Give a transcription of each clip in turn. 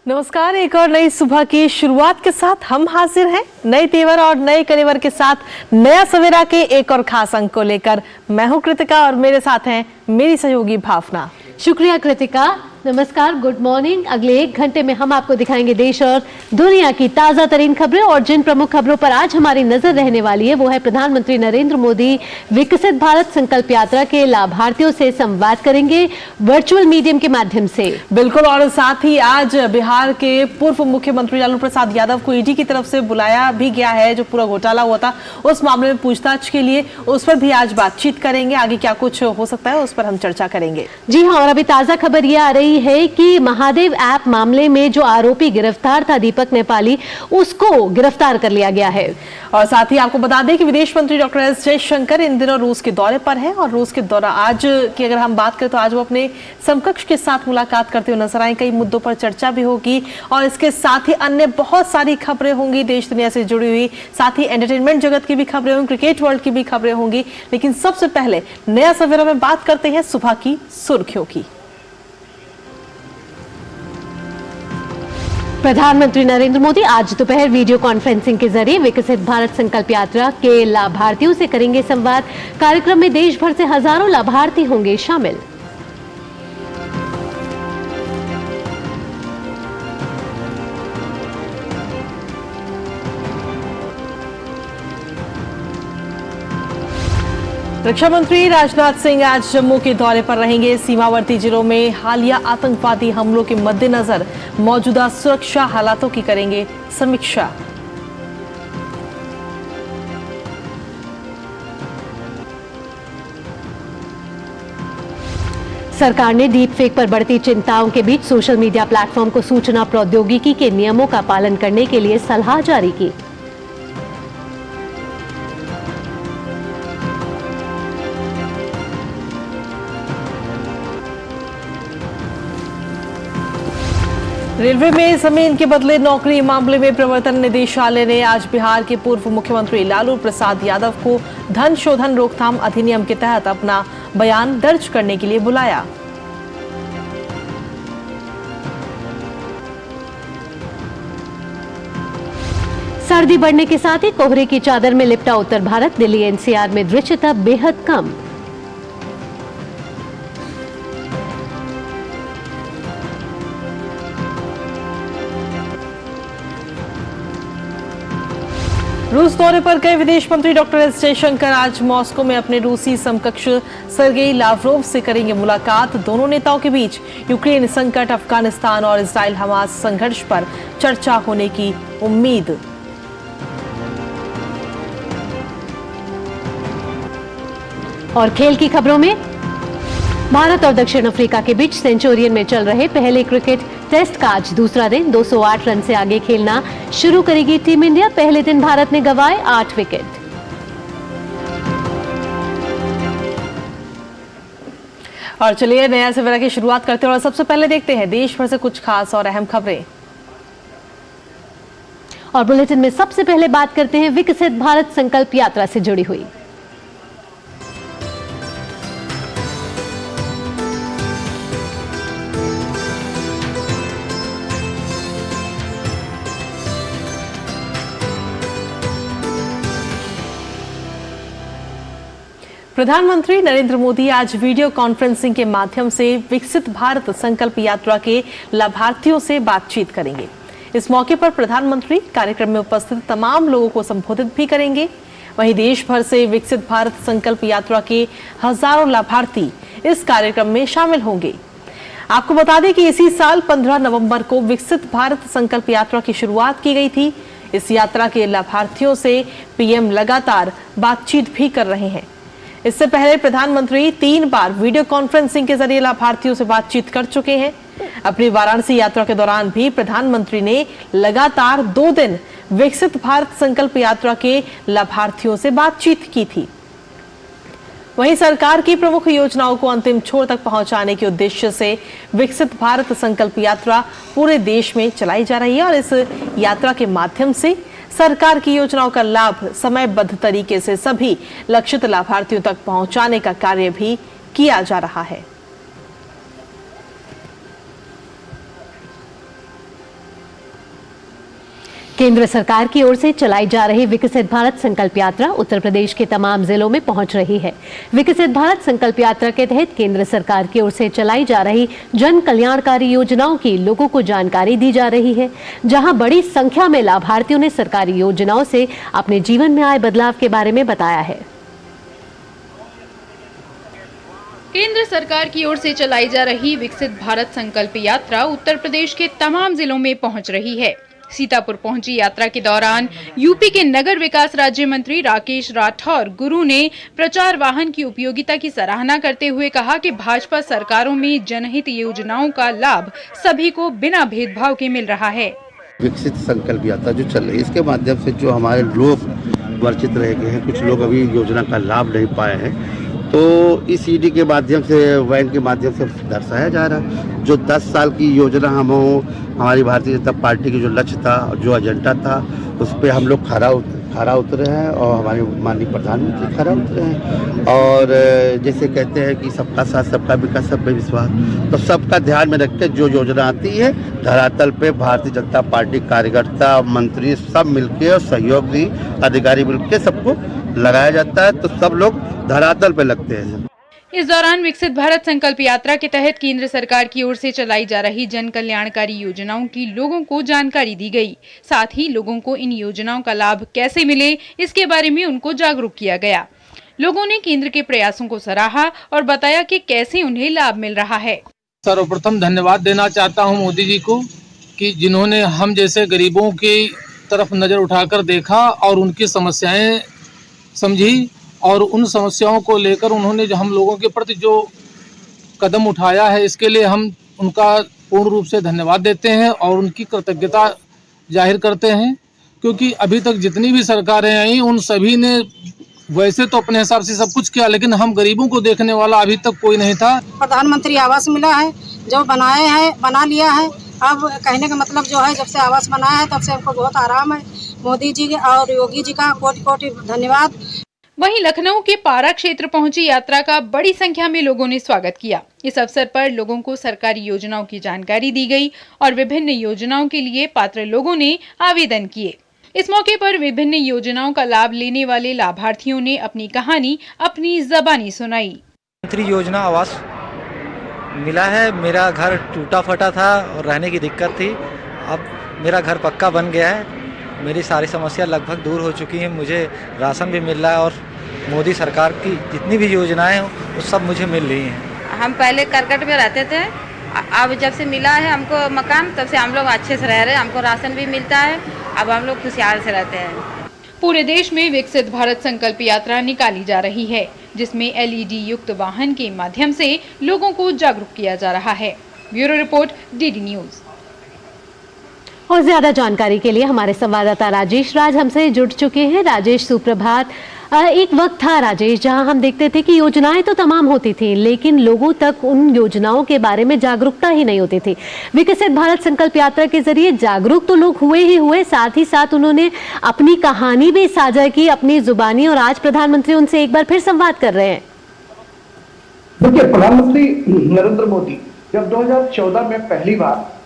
नमस्कार। एक और नई सुबह की शुरुआत के साथ हम हाजिर हैं नए तेवर और नए कलेवर के साथ नया सवेरा के एक और खास अंक को लेकर। मैं हूं कृतिका और मेरे साथ हैं मेरी सहयोगी भावना। शुक्रिया कृतिका। नमस्कार, गुड मॉर्निंग। अगले 1 घंटे में हम आपको दिखाएंगे देश और दुनिया की ताजा तरीन खबरें और जिन प्रमुख खबरों पर आज हमारी नजर रहने वाली है वो है प्रधानमंत्री नरेंद्र मोदी विकसित भारत संकल्प यात्रा के लाभार्थियों से संवाद करेंगे वर्चुअल मीडियम के माध्यम से। बिल्कुल, और साथ ही आज बिहार के पूर्व मुख्यमंत्री लालू प्रसाद यादव को ईडी की तरफ से बुलाया भी गया है। जो पूरा घोटाला हुआ था उस मामले में पूछताछ के लिए, उस पर भी आज बातचीत करेंगे। आगे क्या कुछ हो सकता है उस पर हम चर्चा करेंगे। जी हाँ, और अभी ताजा खबर यह आ रही है कि महादेव ऐप मामले में जो आरोपी गिरफ्तार था दीपक नेपाली, उसको गिरफ्तार कर लिया गया है। और साथ ही आपको बता दें कि विदेश मंत्री डॉक्टर एस जयशंकर इन दिनों रूस के दौरे पर हैं और रूस के दौरा आज की अगर हम बात करें तो आज वो अपने समकक्ष के साथ मुलाकात करते हुए नजर आए। कई मुद्दों पर चर्चा भी होगी और इसके साथ ही अन्य बहुत सारी खबरें होंगी देश दुनिया से जुड़ी हुई। साथ ही एंटरटेनमेंट जगत की भी खबरें होंगी, क्रिकेट वर्ल्ड की भी खबरें होंगी। लेकिन सबसे पहले नया सवेरा में बात करते हैं सुबह की सुर्खियों की। प्रधानमंत्री नरेंद्र मोदी आज दोपहर वीडियो कॉन्फ्रेंसिंग के जरिए विकसित भारत संकल्प यात्रा के लाभार्थियों से करेंगे संवाद। कार्यक्रम में देश भर से हजारों लाभार्थी होंगे शामिल। रक्षा मंत्री राजनाथ सिंह आज जम्मू के दौरे पर रहेंगे। सीमावर्ती जिलों में हालिया आतंकवादी हमलों के मद्देनजर मौजूदा सुरक्षा हालातों की करेंगे समीक्षा। सरकार ने डीप फेक पर बढ़ती चिंताओं के बीच सोशल मीडिया प्लेटफॉर्म को सूचना प्रौद्योगिकी के नियमों का पालन करने के लिए सलाह जारी की। रेलवे में जमीन के बदले नौकरी मामले में प्रवर्तन निदेशालय ने आज बिहार के पूर्व मुख्यमंत्री लालू प्रसाद यादव को धन शोधन रोकथाम अधिनियम के तहत अपना बयान दर्ज करने के लिए बुलाया। सर्दी बढ़ने के साथ ही कोहरे की चादर में लिपटा उत्तर भारत। दिल्ली एनसीआर में दृश्यता बेहद कम। रूस दौरे पर गए विदेश मंत्री डॉक्टर एस जयशंकर आज मॉस्को में अपने रूसी समकक्ष सर्गेई लावरोव से करेंगे मुलाकात। दोनों नेताओं के बीच यूक्रेन संकट, अफगानिस्तान और इस्राइल हमास संघर्ष पर चर्चा होने की उम्मीद। और खेल की खबरों में भारत और दक्षिण अफ्रीका के बीच सेंचुरियन में चल रहे पहले क्रिकेट टेस्ट का आज दूसरा दिन। 208 रन से आगे खेलना शुरू करेगी टीम इंडिया। पहले दिन भारत ने गंवाए 8 विकेट। और चलिए नया सवेरा की शुरुआत करते हैं और सबसे पहले देखते हैं देश भर से कुछ खास और अहम खबरें। और बुलेटिन में सबसे पहले बात करते हैं विकसित भारत संकल्प यात्रा से जुड़ी हुई। प्रधानमंत्री नरेंद्र मोदी आज वीडियो कॉन्फ्रेंसिंग के माध्यम से विकसित भारत संकल्प यात्रा के लाभार्थियों से बातचीत करेंगे। इस मौके पर प्रधानमंत्री कार्यक्रम में उपस्थित तमाम लोगों को संबोधित भी करेंगे। वहीं देश भर से विकसित भारत संकल्प यात्रा के हजारों लाभार्थी इस कार्यक्रम में शामिल होंगे। आपको बता दें कि इसी साल 15 नवंबर को विकसित भारत संकल्प यात्रा की शुरुआत की गई थी। इस यात्रा के लाभार्थियों से पीएम लगातार बातचीत भी कर रहे हैं। इससे पहले प्रधानमंत्री 3 बार वीडियो कॉन्फ्रेंसिंग के जरिए लाभार्थियों से बातचीत कर चुके हैं। अपनी वाराणसी यात्रा के दौरान भी प्रधानमंत्री ने लगातार 2 दिन विकसित भारत संकल्प यात्रा के लाभार्थियों से बातचीत की थी। वहीं सरकार की प्रमुख योजनाओं को अंतिम छोर तक पहुंचाने के उद्देश्य से विकसित भारत संकल्प यात्रा पूरे देश में चलाई जा रही है और इस यात्रा के माध्यम से सरकार की योजनाओं का लाभ समयबद्ध तरीके से सभी लक्षित लाभार्थियों तक पहुंचाने का कार्य भी किया जा रहा है। केंद्र सरकार की ओर से चलाई जा रही विकसित भारत संकल्प यात्रा उत्तर प्रदेश के तमाम जिलों में पहुंच रही है। विकसित भारत संकल्प यात्रा के तहत केंद्र सरकार की ओर से चलाई जा रही जन कल्याणकारी योजनाओं की लोगों को जानकारी दी जा रही है, जहां बड़ी संख्या में लाभार्थियों ने सरकारी योजनाओं से अपने जीवन में आए बदलाव के बारे में बताया है। केंद्र सरकार की ओर से चलाई जा रही विकसित भारत संकल्प यात्रा उत्तर प्रदेश के तमाम जिलों में पहुंच रही है। सीतापुर पहुंची यात्रा के दौरान यूपी के नगर विकास राज्य मंत्री राकेश राठौर गुरु ने प्रचार वाहन की उपयोगिता की सराहना करते हुए कहा कि भाजपा सरकारों में जनहित योजनाओं का लाभ सभी को बिना भेदभाव के मिल रहा है। विकसित संकल्प यात्रा जो चल रही है, इसके माध्यम से जो हमारे लोग वंचित रह गए हैं, कुछ लोग अभी योजना का लाभ नहीं पाए हैं, तो इस ईडी के माध्यम से, वैन के माध्यम से दर्शाया जा रहा है। जो 10 साल की योजना हमारी भारतीय जनता पार्टी की जो लक्ष्य था, जो एजेंडा था, उस पर हम लोग खरा उतरे हैं और हमारे माननीय प्रधानमंत्री खरा उतरे हैं। और जैसे कहते हैं कि सबका साथ सबका विकास सब पे विश्वास, तो सबका ध्यान में रख के जो योजना आती है धरातल पे भारतीय जनता पार्टी कार्यकर्ता, मंत्री सब मिलके और सहयोग भी अधिकारी मिलके सबको लगाया जाता है, तो सब लोग धरातल पे लगते हैं। इस दौरान विकसित भारत संकल्प यात्रा के तहत केंद्र सरकार की ओर से चलाई जा रही जन कल्याणकारी योजनाओं की लोगों को जानकारी दी गई। साथ ही लोगों को इन योजनाओं का लाभ कैसे मिले, इसके बारे में उनको जागरूक किया गया। लोगों ने केंद्र के प्रयासों को सराहा और बताया कि कैसे उन्हें लाभ मिल रहा है। सर्वप्रथम धन्यवाद देना चाहता हूं मोदी जी को कि जिन्होंने हम जैसे गरीबों की तरफ नजर उठाकर देखा और उनकी समस्याएं समझी और उन समस्याओं को लेकर उन्होंने जो हम लोगों के प्रति जो कदम उठाया है, इसके लिए हम उनका पूर्ण रूप से धन्यवाद देते हैं और उनकी कृतज्ञता जाहिर करते हैं, क्योंकि अभी तक जितनी भी सरकारें आई उन सभी ने वैसे तो अपने हिसाब से सब कुछ किया, लेकिन हम गरीबों को देखने वाला अभी तक कोई नहीं था। प्रधानमंत्री आवास मिला है, जो बनाए हैं बना लिया है। अब कहने का मतलब जो है, जब से आवास बनाया है तब से हमको बहुत आराम है। मोदी जी और योगी जी का कोटि कोटि धन्यवाद। वहीं लखनऊ के पारा क्षेत्र पहुंची यात्रा का बड़ी संख्या में लोगों ने स्वागत किया। इस अवसर पर लोगों को सरकारी योजनाओं की जानकारी दी गई और विभिन्न योजनाओं के लिए पात्र लोगों ने आवेदन किए। इस मौके पर विभिन्न योजनाओं का लाभ लेने वाले लाभार्थियों ने अपनी कहानी अपनी ज़बानी सुनाई। मंत्री योजना आवास मिला है। मेरा घर टूटा फटा था और रहने की दिक्कत थी, अब मेरा घर पक्का बन गया है। मेरी सारी समस्या लगभग दूर हो चुकी हैं। मुझे राशन भी मिल रहा है और मोदी सरकार की जितनी भी योजनाएं हैं वो सब मुझे मिल रही हैं। हम पहले करकट में रहते थे, अब जब से मिला है हमको मकान, तब से हम लोग अच्छे से रह रहे हैं। हमको राशन भी मिलता है, अब हम लोग खुशहाल से रहते हैं। पूरे देश में विकसित भारत संकल्प यात्रा निकाली जा रही है, जिसमें LED युक्त वाहन के माध्यम से लोगों को जागरूक किया जा रहा है। Bureau report, DD news. और ज्यादा जानकारी के लिए हमारे संवाददाता राजेश राज हमसे जुड़ चुके हैं। राजेश, सुप्रभात। एक वक्त था राजेश जहां हम देखते थे कि योजनाएं तो तमाम होती थी, लेकिन लोगों तक उन योजनाओं के बारे में जागरूकता ही नहीं होती थी। विकसित भारत संकल्प यात्रा के जरिए जागरूक तो लोग हुए ही हुए, साथ ही साथ उन्होंने अपनी कहानी भी साझा की अपनी जुबानी, और आज प्रधानमंत्री उनसे एक बार फिर संवाद कर रहे हैं। देखिए, प्रधानमंत्री नरेंद्र मोदी जब 2014 में पहली बार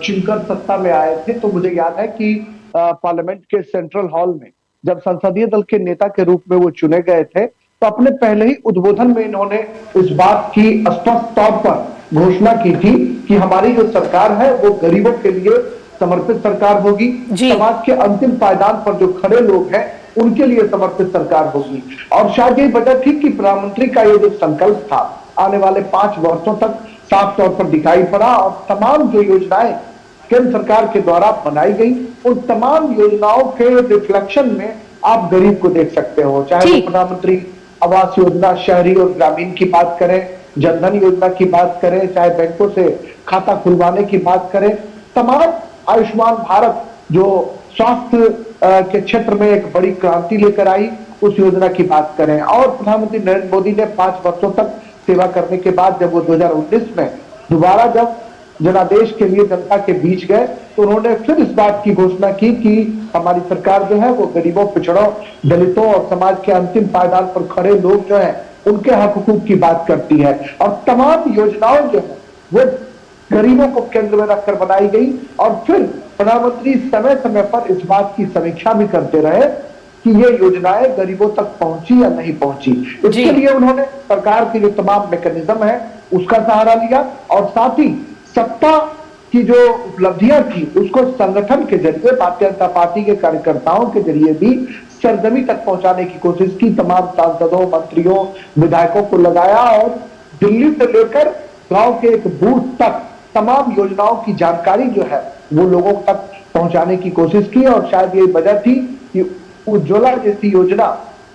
चुनकर सत्ता में आए थे, तो मुझे याद है कि पार्लियामेंट के सेंट्रल हॉल में जब संसदीय दल के नेता के रूप में वो चुने गए थे, तो अपने पहले ही उद्बोधन में इन्होंने इस बात की स्पष्ट तौर पर घोषणा की थी कि हमारी जो सरकार है वो गरीबों के लिए समर्पित सरकार होगी। समाज के अंतिम पायदान पर जो खड़े लोग हैं उनके लिए समर्पित सरकार होगी। और शायद यही वजह थी कि प्रधानमंत्री का ये जो संकल्प था आने वाले 5 वर्षों तक साफ तौर पर दिखाई पड़ा, और तमाम जो योजनाएं केंद्र सरकार के द्वारा बनाई गई, उन तमाम योजनाओं के रिफ्लेक्शन में आप गरीब को देख सकते हो। चाहे प्रधानमंत्री आवास योजना शहरी और ग्रामीण की बात करें, जनधन योजना की बात करें, चाहे बैंकों से खाता खुलवाने की बात करें, तमाम आयुष्मान भारत जो स्वास्थ्य के क्षेत्र में एक बड़ी क्रांति लेकर आई, उस योजना की बात करें। और प्रधानमंत्री नरेंद्र मोदी ने 5 वर्षों तक सेवा करने के बाद जब वो 2019 में दोबारा जब जनादेश के लिए जनता के बीच गए, तो उन्होंने फिर इस बात की घोषणा की कि हमारी सरकार जो है वो गरीबों, पिछड़ों, दलितों और समाज के अंतिम पायदान पर खड़े लोग जो हैं उनके हक हुकूक की बात करती है। और तमाम योजनाओं जो है वो गरीबों को केंद्र में रखकर बनाई गई। और फिर प्रधानमंत्री समय समय पर इस बात की समीक्षा भी करते रहे कि ये योजनाएं गरीबों तक पहुंची या नहीं पहुंची। इसके लिए उन्होंने सरकार की जो तमाम मैकेनिज्म है उसका सहारा लिया और साथ ही सत्ता की जो उपलब्धियां थी उसको संगठन के जरिए, भारतीय जनता पार्टी के कार्यकर्ताओं के जरिए भी सरजमी तक पहुंचाने की कोशिश की। तमाम सांसदों, मंत्रियों, विधायकों को लगाया और दिल्ली से लेकर गांव के एक बूथ तक तमाम योजनाओं की जानकारी जो है वो लोगों तक पहुंचाने की कोशिश की। और शायद यही वजह थी कि उज्ज्वला जैसी योजना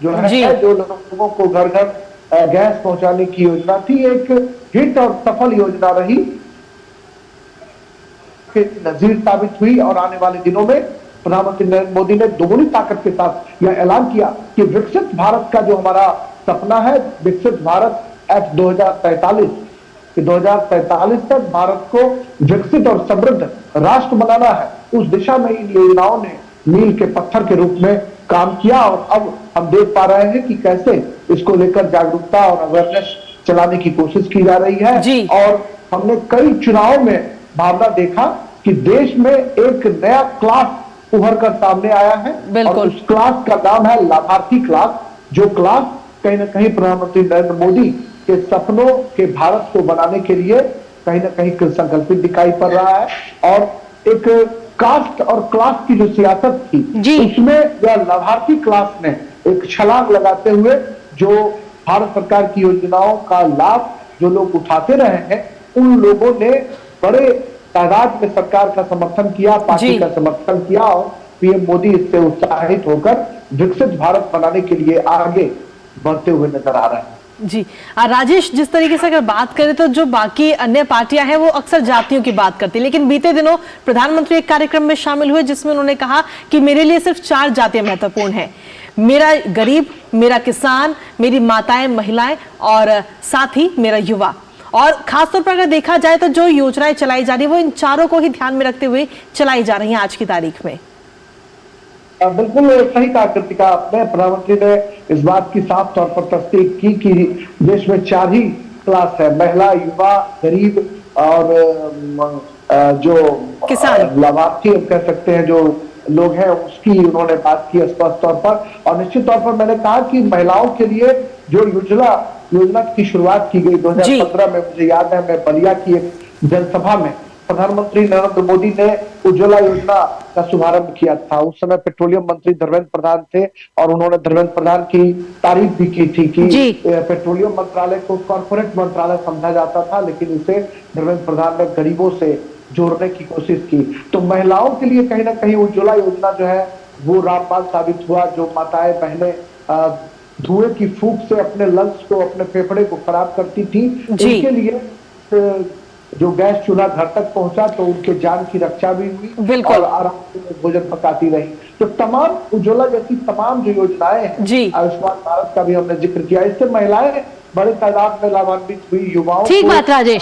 जो है, जो लोगों को घर घर गैस पहुंचाने की योजना थी, एक हिट और सफल योजना रही, नजीर साबित हुई। और आने वाले दिनों में प्रधानमंत्री नरेंद्र मोदी ने दोगुनी ताकत के साथ यह ऐलान किया कि विकसित भारत का जो हमारा सपना है, विकसित भारत एट 2045, कि 2045 तक भारत को विकसित और समृद्ध राष्ट्र बनाना है। उस दिशा में इन योजनाओं ने मील के पत्थर के रूप में काम किया और अब हम देख पा रहे हैं कि कैसे इसको लेकर जागरूकता और अवेयरनेस चलाने की कोशिश की जा रही है। और हमने कई चुनावों में भावना देखा कि देश में एक नया क्लास उभर कर सामने आया है और उस क्लास का नाम है लाभार्थी क्लास, जो क्लास कहीं ना कहीं प्रधानमंत्री नरेंद्र मोदी के सपनों के भारत को बनाने के लिए कहीं ना कहीं संकल्पित दिखाई पड़ रहा है। और एक कास्ट और क्लास की जो सियासत थी उसमें यह लाभार्थी क्लास ने एक छलांग लगाते हुए जो भारत सरकार की योजनाओं का लाभ जो लोग उठाते रहे हैं उन लोगों ने बड़े तादाद में सरकार का समर्थन किया, पार्टी का समर्थन किया और पीएम मोदी इससे उत्साहित होकर विकसित भारत बनाने के लिए आगे बढ़ते हुए नजर आ रहे हैं। जी राजेश, जिस तरीके से अगर बात करें तो जो बाकी अन्य पार्टियां हैं वो अक्सर जातियों की बात करती है, लेकिन बीते दिनों प्रधानमंत्री एक कार्यक्रम में शामिल हुए जिसमें उन्होंने कहा कि मेरे लिए सिर्फ 4 जातियां महत्वपूर्ण हैं, मेरा गरीब, मेरा किसान, मेरी माताएं, महिलाएं और साथ ही मेरा युवा। और खासतौर पर अगर देखा जाए तो जो योजनाएं चलाई जा रही है वो इन चारों को ही ध्यान में रखते हुए चलाई जा रही है आज की तारीख में। बिल्कुल सही कहा कृतिका आपने। प्रधानमंत्री ने इस बात की साफ तौर पर तस्दीक की कि देश में 4 ही क्लास है, महिला, युवा, गरीब और जो किसान, लाभार्थी हम कह सकते हैं जो लोग हैं, उसकी उन्होंने बात की स्पष्ट तौर पर। और निश्चित तौर पर मैंने कहा कि महिलाओं के लिए जो योजना की शुरुआत की गई 2015 में, मुझे याद है मैं बलिया की एक जनसभा में प्रधानमंत्री नरेंद्र मोदी ने उज्ज्वला योजना का शुभारंभ किया था। उस समय पेट्रोलियम मंत्री धर्मेंद्र प्रधान थे और उन्होंने धर्मेंद्र प्रधान की तारीफ भी की थी कि पेट्रोलियम मंत्रालय को कॉर्पोरेट मंत्रालय समझा जाता था, लेकिन इसे धर्मेंद्र प्रधान ने गरीबों से जोड़ने की कोशिश की। तो महिलाओं के लिए कहीं ना कहीं उज्ज्वला योजना जो है वो रामबाण साबित हुआ। जो माताएं बहनें धुएं की फूंक से अपने लंग्स को, अपने फेफड़े को खराब करती थी, उनके लिए जो गैस चूल्हा घर तक पहुंचा तो उनके जान की रक्षा भी हुई और आराम से भोजन पकाती रही। तो तमाम उज्ज्वला जैसी तमाम जो योजनाएं हैं, आयुष्मान भारत का भी हमने जिक्र किया, इससे महिलाएं बड़े तादाद में लाभान्वित हुई। युवाओं को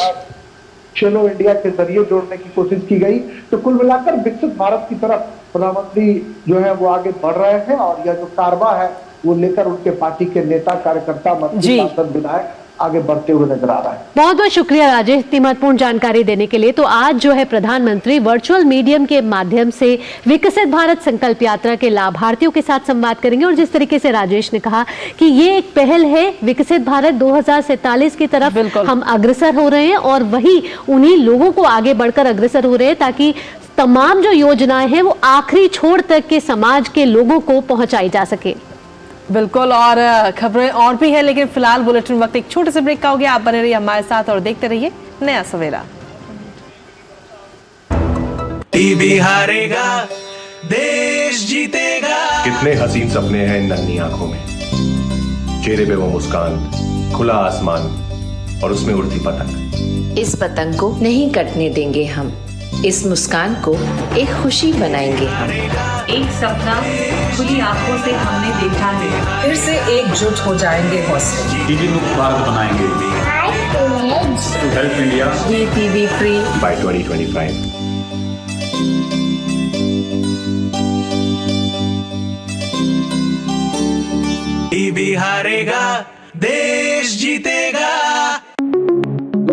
खेलो इंडिया के जरिए जोड़ने की कोशिश की गई। तो कुल मिलाकर विकसित भारत की तरफ प्रधानमंत्री जो है वो आगे बढ़ रहे हैं और यह जो कारवा है वो लेकर उनके पार्टी के नेता, कार्यकर्ता, मंत्री, सांसद, विधायक आगे बढ़ते हुए नजर आ रहा है। बहुत बहुत शुक्रिया राजेश इतनी महत्वपूर्ण जानकारी देने के लिए। तो आज जो है प्रधानमंत्री वर्चुअल मीडियम के माध्यम से विकसित भारत संकल्प यात्रा के लाभार्थियों के साथ संवाद करेंगे। और जिस तरीके से राजेश ने कहा कि ये एक पहल है, विकसित भारत 2047 की तरफ हम अग्रसर हो रहे हैं और वही उन्हीं लोगों को आगे बढ़कर अग्रसर हो रहे हैं ताकि तमाम जो योजनाएं हैं वो आखिरी छोर तक के समाज के लोगों को पहुंचाई जा सके। बिल्कुल, और खबरें और भी है, लेकिन फिलहाल बुलेटिन वक्त एक छोटे से ब्रेक का हो गया। आप बने रहिए हमारे साथ और देखते रहिए नया सवेरा। टीबी हारेगा, देश जीतेगा। कितने हसीन सपने हैं इन नन्ही आंखों में, चेहरे पे वो मुस्कान, खुला आसमान और उसमें उड़ती पतंग। इस पतंग को नहीं कटने देंगे हम, इस मुस्कान को एक खुशी बनाएंगे हम। एक सपना खुली आंखों से हमने देखा है, फिर से एकजुट हो जाएंगे हौसले। टीबी मुक्त भारत बनाएंगे। To help India be TB free by 2025। TB हारेगा, देश जीतेगा।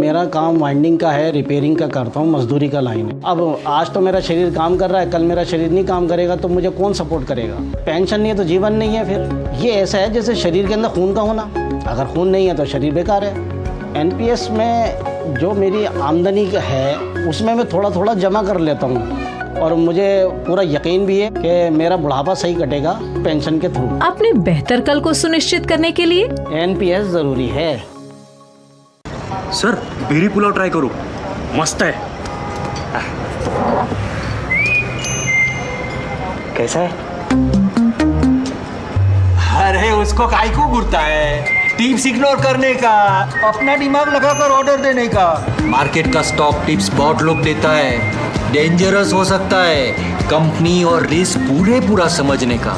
मेरा काम वाइंडिंग का है, रिपेयरिंग का करता हूँ, मजदूरी का लाइन है। अब आज तो मेरा शरीर काम कर रहा है, कल मेरा शरीर नहीं काम करेगा तो मुझे कौन सपोर्ट करेगा? पेंशन नहीं है तो जीवन नहीं है। फिर ये ऐसा है जैसे शरीर के अंदर खून का होना, अगर खून नहीं है तो शरीर बेकार है। एनपीएस में जो मेरी आमदनी है उसमें मैं थोड़ा थोड़ा जमा कर लेता हूँ और मुझे पूरा यकीन भी है कि मेरा बुढ़ापा सही कटेगा पेंशन के थ्रू। अपने बेहतर कल को सुनिश्चित करने के लिए एनपीएस जरूरी है। सर बेरी पुलाव ट्राई करो, मस्त है। कैसा है? अरे उसको काहे को घूरता है? टिप्स इग्नोर करने का, अपना दिमाग लगाकर ऑर्डर देने का। मार्केट का स्टॉक टिप्स बहुत लोग देता है, डेंजरस हो सकता है। कंपनी और रिस्क पूरा समझने का,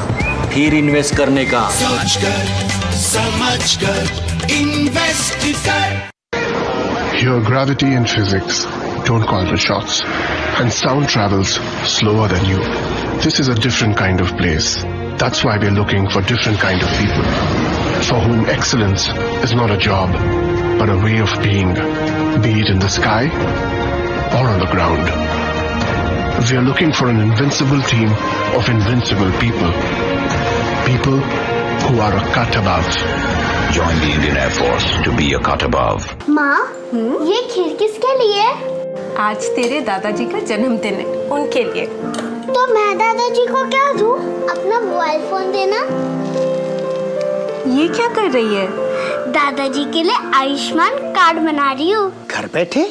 फिर इन्वेस्ट करने का। सोच कर समझ कर इन्वेस्ट कर। Here gravity and physics don't call the shots, and sound travels slower than you. This is a different kind of place. That's why we're looking for different kind of people, for whom excellence is not a job, but a way of being, be it in the sky or on the ground. We are looking for an invincible team of invincible people, people who are a cut above. Join the Indian Air Force to be a cut above. माँ, ये खीर किसके लिए? आज तेरे दादाजी का जन्मदिन है, उनके लिए। तो मैं दादाजी को क्या दूँ? अपना मोबाइल फोन देना। ये क्या कर रही है? दादाजी के लिए आयुष्मान कार्ड बना रही हूँ। घर बैठे?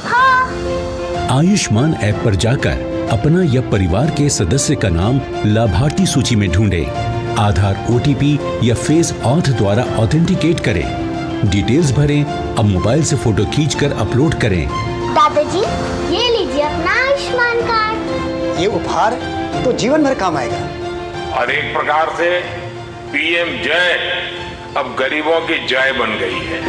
हाँ। आयुष्मान ऐप पर जाकर अपना या परिवार के सदस्य का नाम लाभार्थी सूची में ढूंढें, आधार, ओटीपी या फेस ऑथ द्वारा ऑथेंटिकेट करें, डिटेल्स भरें, अब मोबाइल से फोटो खींचकर अपलोड करें। दादाजी, ये लीजिए अपना आयुष्मान कार्ड। ये उपहार तो जीवन भर काम आएगा। और एक प्रकार से पीएम जय अब गरीबों की जय बन गई है।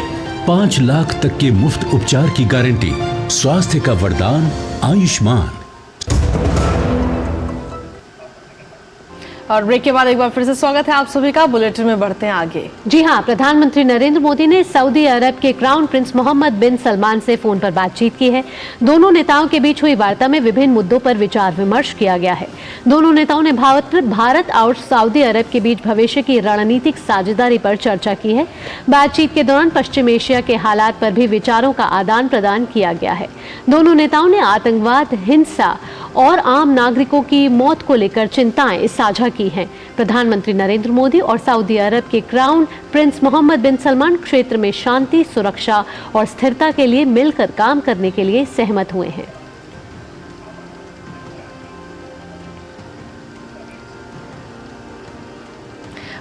5 लाख तक के मुफ्त उपचार की गारंटी, स्वास्थ्य का वरदान आयुष्मान। और ब्रेक के बाद एक बार फिर से स्वागत है आप सभी का। बुलेटिन में बढ़ते हैं आगे। जी हां, प्रधानमंत्री नरेंद्र मोदी ने सऊदी अरब के क्राउन प्रिंस मोहम्मद बिन सलमान से फोन पर बातचीत की है। दोनों नेताओं के बीच हुई वार्ता में विभिन्न मुद्दों पर विचार विमर्श किया गया है। दोनों नेताओं ने भारत और सऊदी अरब के बीच भविष्य की रणनीतिक साझेदारी पर चर्चा की है। बातचीत के दौरान पश्चिम एशिया के हालात पर भी विचारों का आदान प्रदान किया गया है। दोनों नेताओं ने आतंकवाद, हिंसा और आम नागरिकों की मौत को लेकर चिंताएं साझा की हैं। प्रधानमंत्री नरेंद्र मोदी और सऊदी अरब के क्राउन प्रिंस मोहम्मद बिन सलमान क्षेत्र में शांति, सुरक्षा और स्थिरता के लिए मिलकर काम करने के लिए सहमत हुए हैं।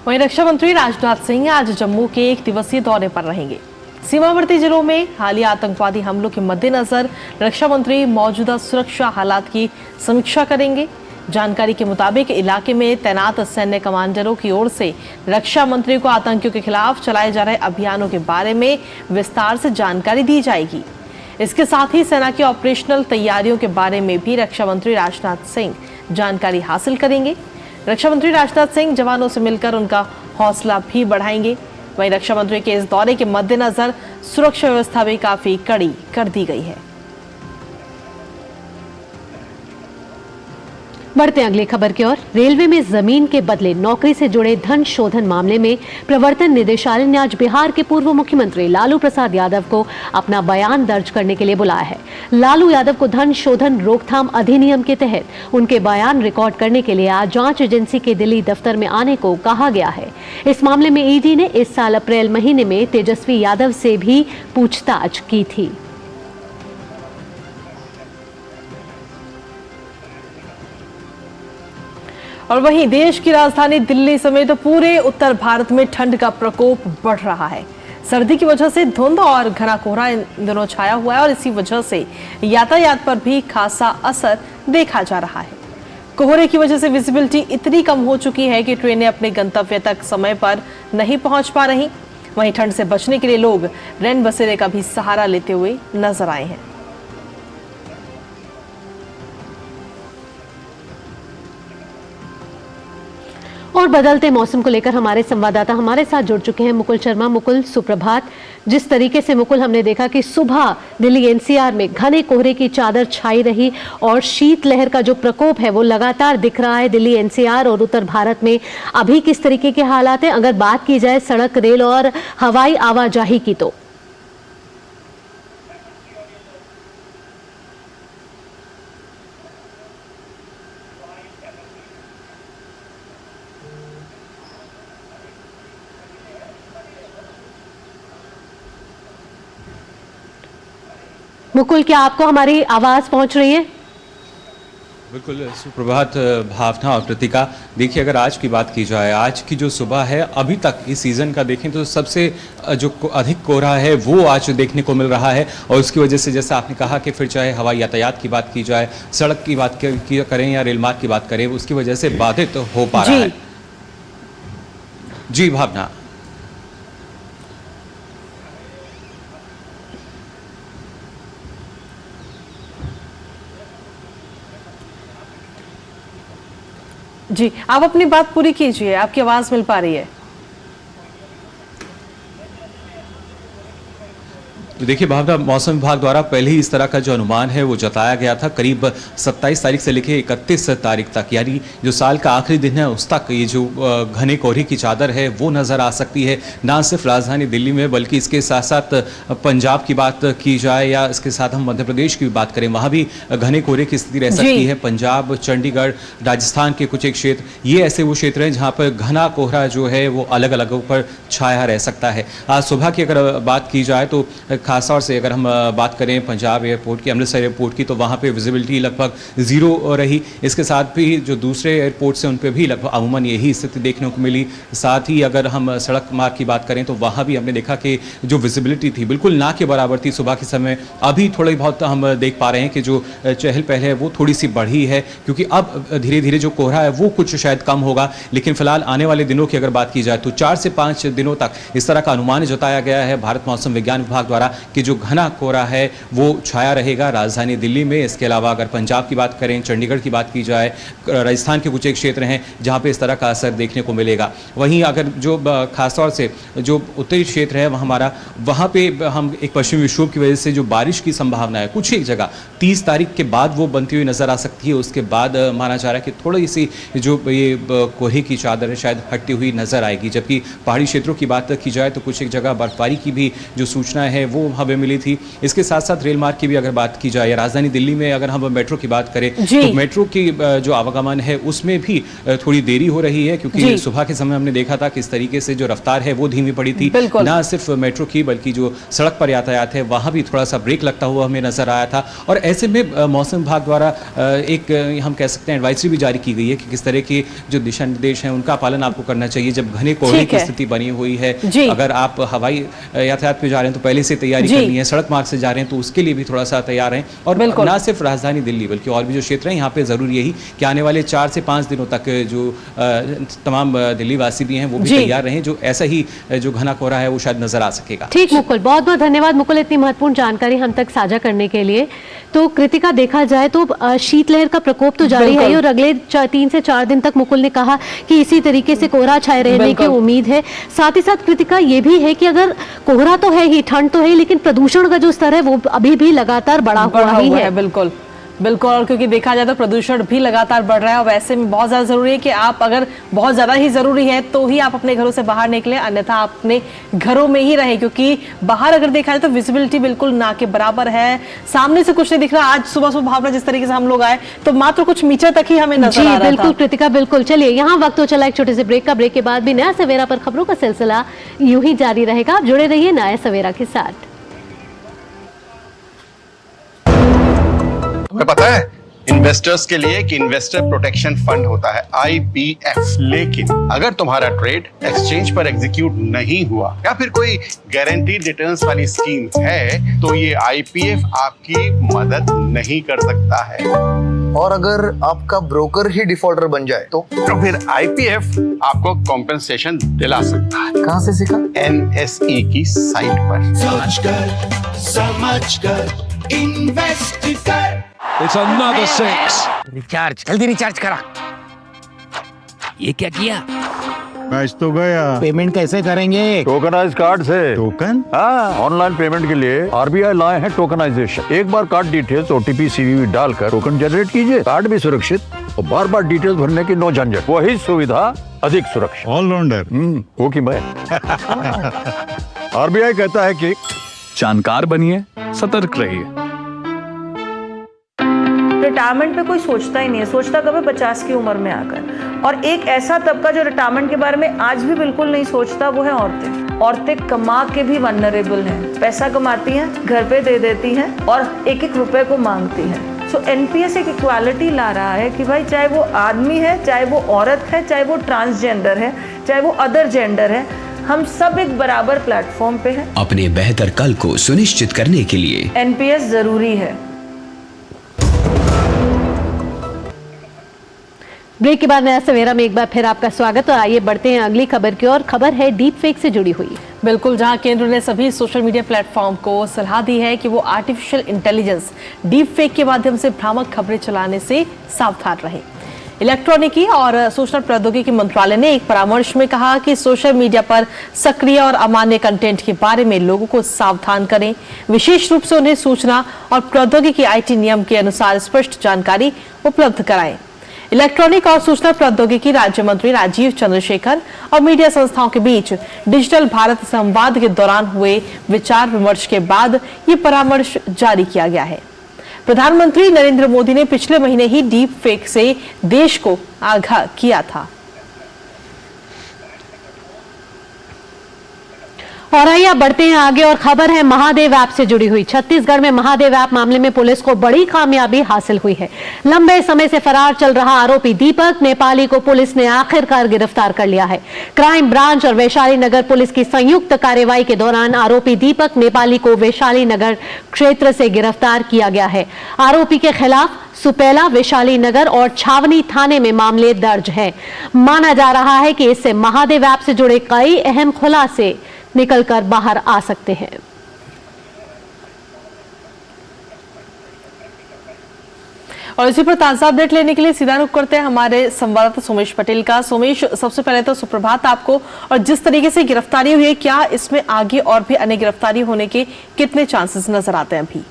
वहीं रक्षा मंत्री राजनाथ सिंह आज जम्मू के 1 दिवसीय दौरे पर रहेंगे। सीमावर्ती जिलों में हालिया आतंकवादी हमलों के मद्देनजर रक्षा मंत्री मौजूदा सुरक्षा हालात की समीक्षा करेंगे। जानकारी के मुताबिक इलाके में तैनात सैन्य कमांडरों की ओर से रक्षा मंत्री को आतंकियों के खिलाफ चलाए जा रहे अभियानों के बारे में विस्तार से जानकारी दी जाएगी। इसके साथ ही सेना की ऑपरेशनल तैयारियों के बारे में भी रक्षा मंत्री राजनाथ सिंह जानकारी हासिल करेंगे। रक्षा मंत्री राजनाथ सिंह जवानों से मिलकर उनका हौसला भी बढ़ाएंगे। वहीं रक्षा मंत्री के इस दौरे के मद्देनजर सुरक्षा व्यवस्था भी काफी कड़ी कर दी गई है। बढ़ते हैं अगली खबर की ओर। रेलवे में जमीन के बदले नौकरी से जुड़े धन शोधन मामले में प्रवर्तन निदेशालय ने आज बिहार के पूर्व मुख्यमंत्री लालू प्रसाद यादव को अपना बयान दर्ज करने के लिए बुलाया है। लालू यादव को धन शोधन रोकथाम अधिनियम के तहत उनके बयान रिकॉर्ड करने के लिए आज जांच एजेंसी के दिल्ली दफ्तर में आने को कहा गया है। इस मामले में ईडी ने इस साल अप्रैल महीने में तेजस्वी यादव से भी पूछताछ की थी। और वहीं देश की राजधानी दिल्ली समेत पूरे उत्तर भारत में ठंड का प्रकोप बढ़ रहा है। सर्दी की वजह से धुंध और घना कोहरा इन दिनों छाया हुआ है और इसी वजह से यातायात पर भी खासा असर देखा जा रहा है। कोहरे की वजह से विजिबिलिटी इतनी कम हो चुकी है कि ट्रेनें अपने गंतव्य तक समय पर नहीं पहुंच पा रही। वहीं ठंड से बचने के लिए लोग रैन बसेरे का भी सहारा लेते हुए नजर आए हैं। और बदलते मौसम को लेकर हमारे संवाददाता हमारे साथ जुड़ चुके हैं। मुकुल शर्मा। मुकुल, सुप्रभात। जिस तरीके से मुकुल हमने देखा कि सुबह दिल्ली एनसीआर में घने कोहरे की चादर छाई रही और शीतलहर का जो प्रकोप है वो लगातार दिख रहा है दिल्ली एनसीआर और उत्तर भारत में। अभी किस तरीके के हालात हैं अगर बात की जाए सड़क, रेल और हवाई आवाजाही की तो? मुकुल, क्या आपको हमारी आवाज पहुंच रही है? बिल्कुल, सुप्रभात भावना और कृतिका। देखिए, अगर आज की बात की जाए, आज की जो सुबह है अभी तक इस सीज़न का देखें तो सबसे जो अधिक कोहरा है वो आज देखने को मिल रहा है। और उसकी वजह से जैसा आपने कहा कि फिर चाहे हवाई यातायात की बात की जाए, सड़क की बात करें या रेल मार्ग की बात करें, उसकी वजह से बाधित हो पा रहा है। जी भावना। जी, आप अपनी बात पूरी कीजिए, आपकी आवाज मिल पा रही है। देखिए भावना, मौसम विभाग द्वारा पहले ही इस तरह का जो अनुमान है वो जताया गया था। करीब 27 तारीख से लेकर 31 तारीख तक, यानी जो साल का आखिरी दिन है उस तक ये जो घने कोहरे की चादर है वो नज़र आ सकती है। ना सिर्फ राजधानी दिल्ली में बल्कि इसके साथ साथ पंजाब की बात की जाए या इसके साथ हम मध्य प्रदेश की भी बात करें, वहाँ भी घने कोहरे की स्थिति रह सकती है। पंजाब, चंडीगढ़, राजस्थान के कुछ एक क्षेत्र, ये ऐसे वो क्षेत्र हैं जहाँ पर घना कोहरा जो है वो अलग अलग ऊपर छाया रह सकता है। आज सुबह की अगर बात की जाए तो खासतौर से अगर हम बात करें पंजाब एयरपोर्ट की, अमृतसर एयरपोर्ट की, तो वहाँ पे विजिबिलिटी लगभग 0 रही। इसके साथ भी जो दूसरे एयरपोर्ट्स हैं उन पे भी लगभग अमूमन यही स्थिति देखने को मिली। साथ ही अगर हम सड़क मार्ग की बात करें तो वहाँ भी हमने देखा कि जो विजिबिलिटी थी बिल्कुल ना के बराबर थी सुबह के समय। अभी थोड़ी बहुत हम देख पा रहे हैं कि जो चहल पहल है वो थोड़ी सी बढ़ी है, क्योंकि अब धीरे धीरे जो कोहरा है वो कुछ शायद कम होगा। लेकिन फिलहाल आने वाले दिनों की अगर बात की जाए तो 4 से 5 दिनों तक इस तरह का अनुमान जताया गया है भारत मौसम विज्ञान विभाग द्वारा कि जो घना कोहरा है वो छाया रहेगा राजधानी दिल्ली में। इसके अलावा अगर पंजाब की बात करें, चंडीगढ़ की बात की जाए, राजस्थान के कुछ एक क्षेत्र हैं जहां पे इस तरह का असर देखने को मिलेगा। वहीं अगर जो खासतौर से जो उत्तरी क्षेत्र है हमारा, वहां पे हम एक पश्चिमी विक्षोभ की वजह से जो बारिश की संभावना है कुछ एक जगह 30 तारीख के बाद वो बनती हुई नजर आ सकती है। उसके बाद माना जा रहा है कि थोड़ी सी जो ये कोहरे की चादर है शायद हटती हुई नजर आएगी। जबकि पहाड़ी क्षेत्रों की बात की जाए तो कुछ एक जगह बर्फबारी की भी जो सूचना है वो हमें मिली थी। इसके साथ साथ रेल मार्ग की भी अगर बात की जाए या राजधानी दिल्ली में अगर हम मेट्रो की बात करें तो मेट्रो की जो आवागमन है उसमें भी थोड़ी देरी हो रही है, क्योंकि सुबह के समय हमने देखा था कि इस तरीके से जो रफ्तार है वो धीमी पड़ी थी। ना सिर्फ मेट्रो की बल्कि जो सड़क पर यातायात है वहां भी थोड़ा सा ब्रेक लगता हुआ हमें नजर आया था। और ऐसे में मौसम विभाग द्वारा एक हम कह सकते हैं एडवाइजरी भी जारी की गई है कि किस तरह के जो दिशा निर्देश हैं उनका पालन आपको करना चाहिए जब घने कोहरे की स्थिति बनी हुई है। अगर आप हवाई यातायात पे जा रहे हैं तो पहले से तैयारी करनी है, सड़क मार्ग से जा रहे हैं तो उसके लिए भी थोड़ा सा तैयार हैं। और ना सिर्फ राजधानी दिल्ली बल्कि और भी जो क्षेत्र हैं यहाँ पे जरूरी यही कि आने वाले 4 से 5 दिनों तक जो तमाम दिल्ली वासी भी हैं वो भी तैयार रहें, जो ऐसा ही जो घना कोहरा है वो शायद नजर आ सकेगा। ठीक मुकुल, बहुत बहुत धन्यवाद मुकुल इतनी महत्वपूर्ण जानकारी हम तक साझा करने के लिए। तो कृतिका, देखा जाए तो शीतलहर का प्रकोप तो जारी है और अगले 3 से 4 दिन तक मुकुल ने कहा कि इसी तरीके से कोहरा छाए रहने की उम्मीद है। साथ ही साथ कृतिका ये भी है कि अगर कोहरा तो है ही, ठंड तो है, लेकिन प्रदूषण का जो स्तर है वो अभी भी लगातार बढ़ा हुआ ही है। बिल्कुल बिल्कुल, और क्योंकि देखा जाए तो प्रदूषण भी लगातार बढ़ रहा है और वैसे में बहुत ज्यादा जरूरी है कि आप अगर बहुत ज्यादा ही जरूरी है तो ही आप अपने घरों से बाहर निकले, अन्यथा आप अपने घरों में ही रहें, क्योंकि बाहर अगर देखा जाए तो विजिबिलिटी बिल्कुल ना के बराबर है, सामने से कुछ नहीं दिख रहा। आज सुबह सुबह भावना जिस तरीके से हम लोग आए तो मात्र कुछ मीटर तक ही हमें नजर आ रहा था। बिल्कुल कृतिका, बिल्कुल। चलिए यहाँ वक्त हो चला एक छोटे से ब्रेक का। ब्रेक के बाद भी नया सवेरा पर खबरों का सिलसिला यूं ही जारी रहेगा। आप जुड़े रहिए नया सवेरा के साथ। तुम्हें पता है इन्वेस्टर्स के लिए कि इन्वेस्टर प्रोटेक्शन फंड होता है IPF, लेकिन अगर तुम्हारा ट्रेड एक्सचेंज पर एग्जीक्यूट नहीं हुआ या फिर कोई गारंटीड रिटर्न्स वाली स्कीम है तो ये IPF आपकी मदद नहीं कर सकता है। और अगर आपका ब्रोकर ही डिफॉल्टर बन जाए तो फिर IPF आपको कॉम्पेंसेशन दिला सकता है। कहां से सीखा? NSE की साइट पर। सोचकर समझकर इन्वेस्ट कर। It's another 6. रिचार्ज, जल्दी रिचार्ज करा। ये क्या किया? बच तो गया। पेमेंट कैसे करेंगे? टोकनाइज कार्ड से। टोकन? हाँ, ऑनलाइन पेमेंट के लिए आरबीआई लाए हैं टोकनाइजेशन। एक बार कार्ड डिटेल्स, ओटीपी, सीवीवी डालकर टोकन जनरेट कीजिए। कार्ड भी सुरक्षित और बार बार डिटेल्स भरने की नो झंझट। वही सुविधा अधिक सुरक्षित। ऑलराउंडर वो की मैं। आरबीआई कहता है कि जानकार बनिए, सतर्क रहिए। रिटायरमेंट पे कोई सोचता ही नहीं है, सोचता कभी 50 की उम्र में आकर। और एक ऐसा तबका जो रिटायरमेंट के बारे में आज भी बिल्कुल नहीं सोचता, वो है औरतें। औरतें कमा के भी वल्नरेबल हैं, पैसा कमाती हैं, घर पे दे देती हैं और एक एक रुपए को मांगती हैं। सो एनपीएस एक इक्वालिटी ला रहा है कि भाई चाहे वो आदमी है, चाहे वो औरत है, चाहे वो ट्रांसजेंडर है, चाहे वो अदर जेंडर है, हम सब एक बराबर प्लेटफॉर्म पे हैं। अपने बेहतर कल को सुनिश्चित करने के लिए एनपीएस जरूरी है। ब्रेक के बाद नया सवेरा में एक बार फिर आपका स्वागत। और आइए बढ़ते हैं अगली खबर की ओर। खबर है डीप फेक से जुड़ी हुई। बिल्कुल, जहां केंद्र ने सभी सोशल मीडिया प्लेटफॉर्म को सलाह दी है कि वो आर्टिफिशियल इंटेलिजेंस डीप फेक के माध्यम से भ्रामक खबरें चलाने से सावधान रहें। इलेक्ट्रॉनिकी और सूचना प्रौद्योगिकी मंत्रालय ने एक परामर्श में कहा कि सोशल मीडिया पर सक्रिय और अमान्य कंटेंट के बारे में लोगों को सावधान करें, विशेष रूप से उन्हें सूचना और प्रौद्योगिकी आईटी नियम के अनुसार स्पष्ट जानकारी उपलब्ध कराएं। इलेक्ट्रॉनिक और सूचना प्रौद्योगिकी राज्य मंत्री राजीव चंद्रशेखर और मीडिया संस्थाओं के बीच डिजिटल भारत संवाद के दौरान हुए विचार विमर्श के बाद ये परामर्श जारी किया गया है। प्रधानमंत्री नरेंद्र मोदी ने पिछले महीने ही डीप फेक से देश को आगाह किया था। और आइए अब बढ़ते हैं आगे और खबर है महादेव ऐप से जुड़ी हुई। छत्तीसगढ़ में महादेव ऐप मामले में पुलिस को बड़ी कामयाबी हासिल हुई है। लंबे समय से फरार चल रहा आरोपी दीपक नेपाली को पुलिस ने आखिरकार गिरफ्तार कर लिया है। क्राइम ब्रांच और वैशाली नगर पुलिस की संयुक्त कार्रवाई के दौरान आरोपी दीपक नेपाली को वैशाली नगर क्षेत्र से गिरफ्तार किया गया है। आरोपी के खिलाफ सुपेला, वैशाली नगर और छावनी थाने में मामले दर्ज हैं। माना जा रहा है कि इससे महादेव ऐप से जुड़े कई अहम खुलासे निकलकर बाहर आ सकते हैं। और इसी पर ताजा अपडेट लेने के लिए सीधा रुख करते हैं हमारे संवाददाता सोमेश पटेल का। सोमेश, सबसे पहले तो सुप्रभात आपको। और जिस तरीके से गिरफ्तारी हुई है, क्या इसमें आगे और भी अन्य गिरफ्तारी होने के कितने चांसेस नजर आते हैं अभी?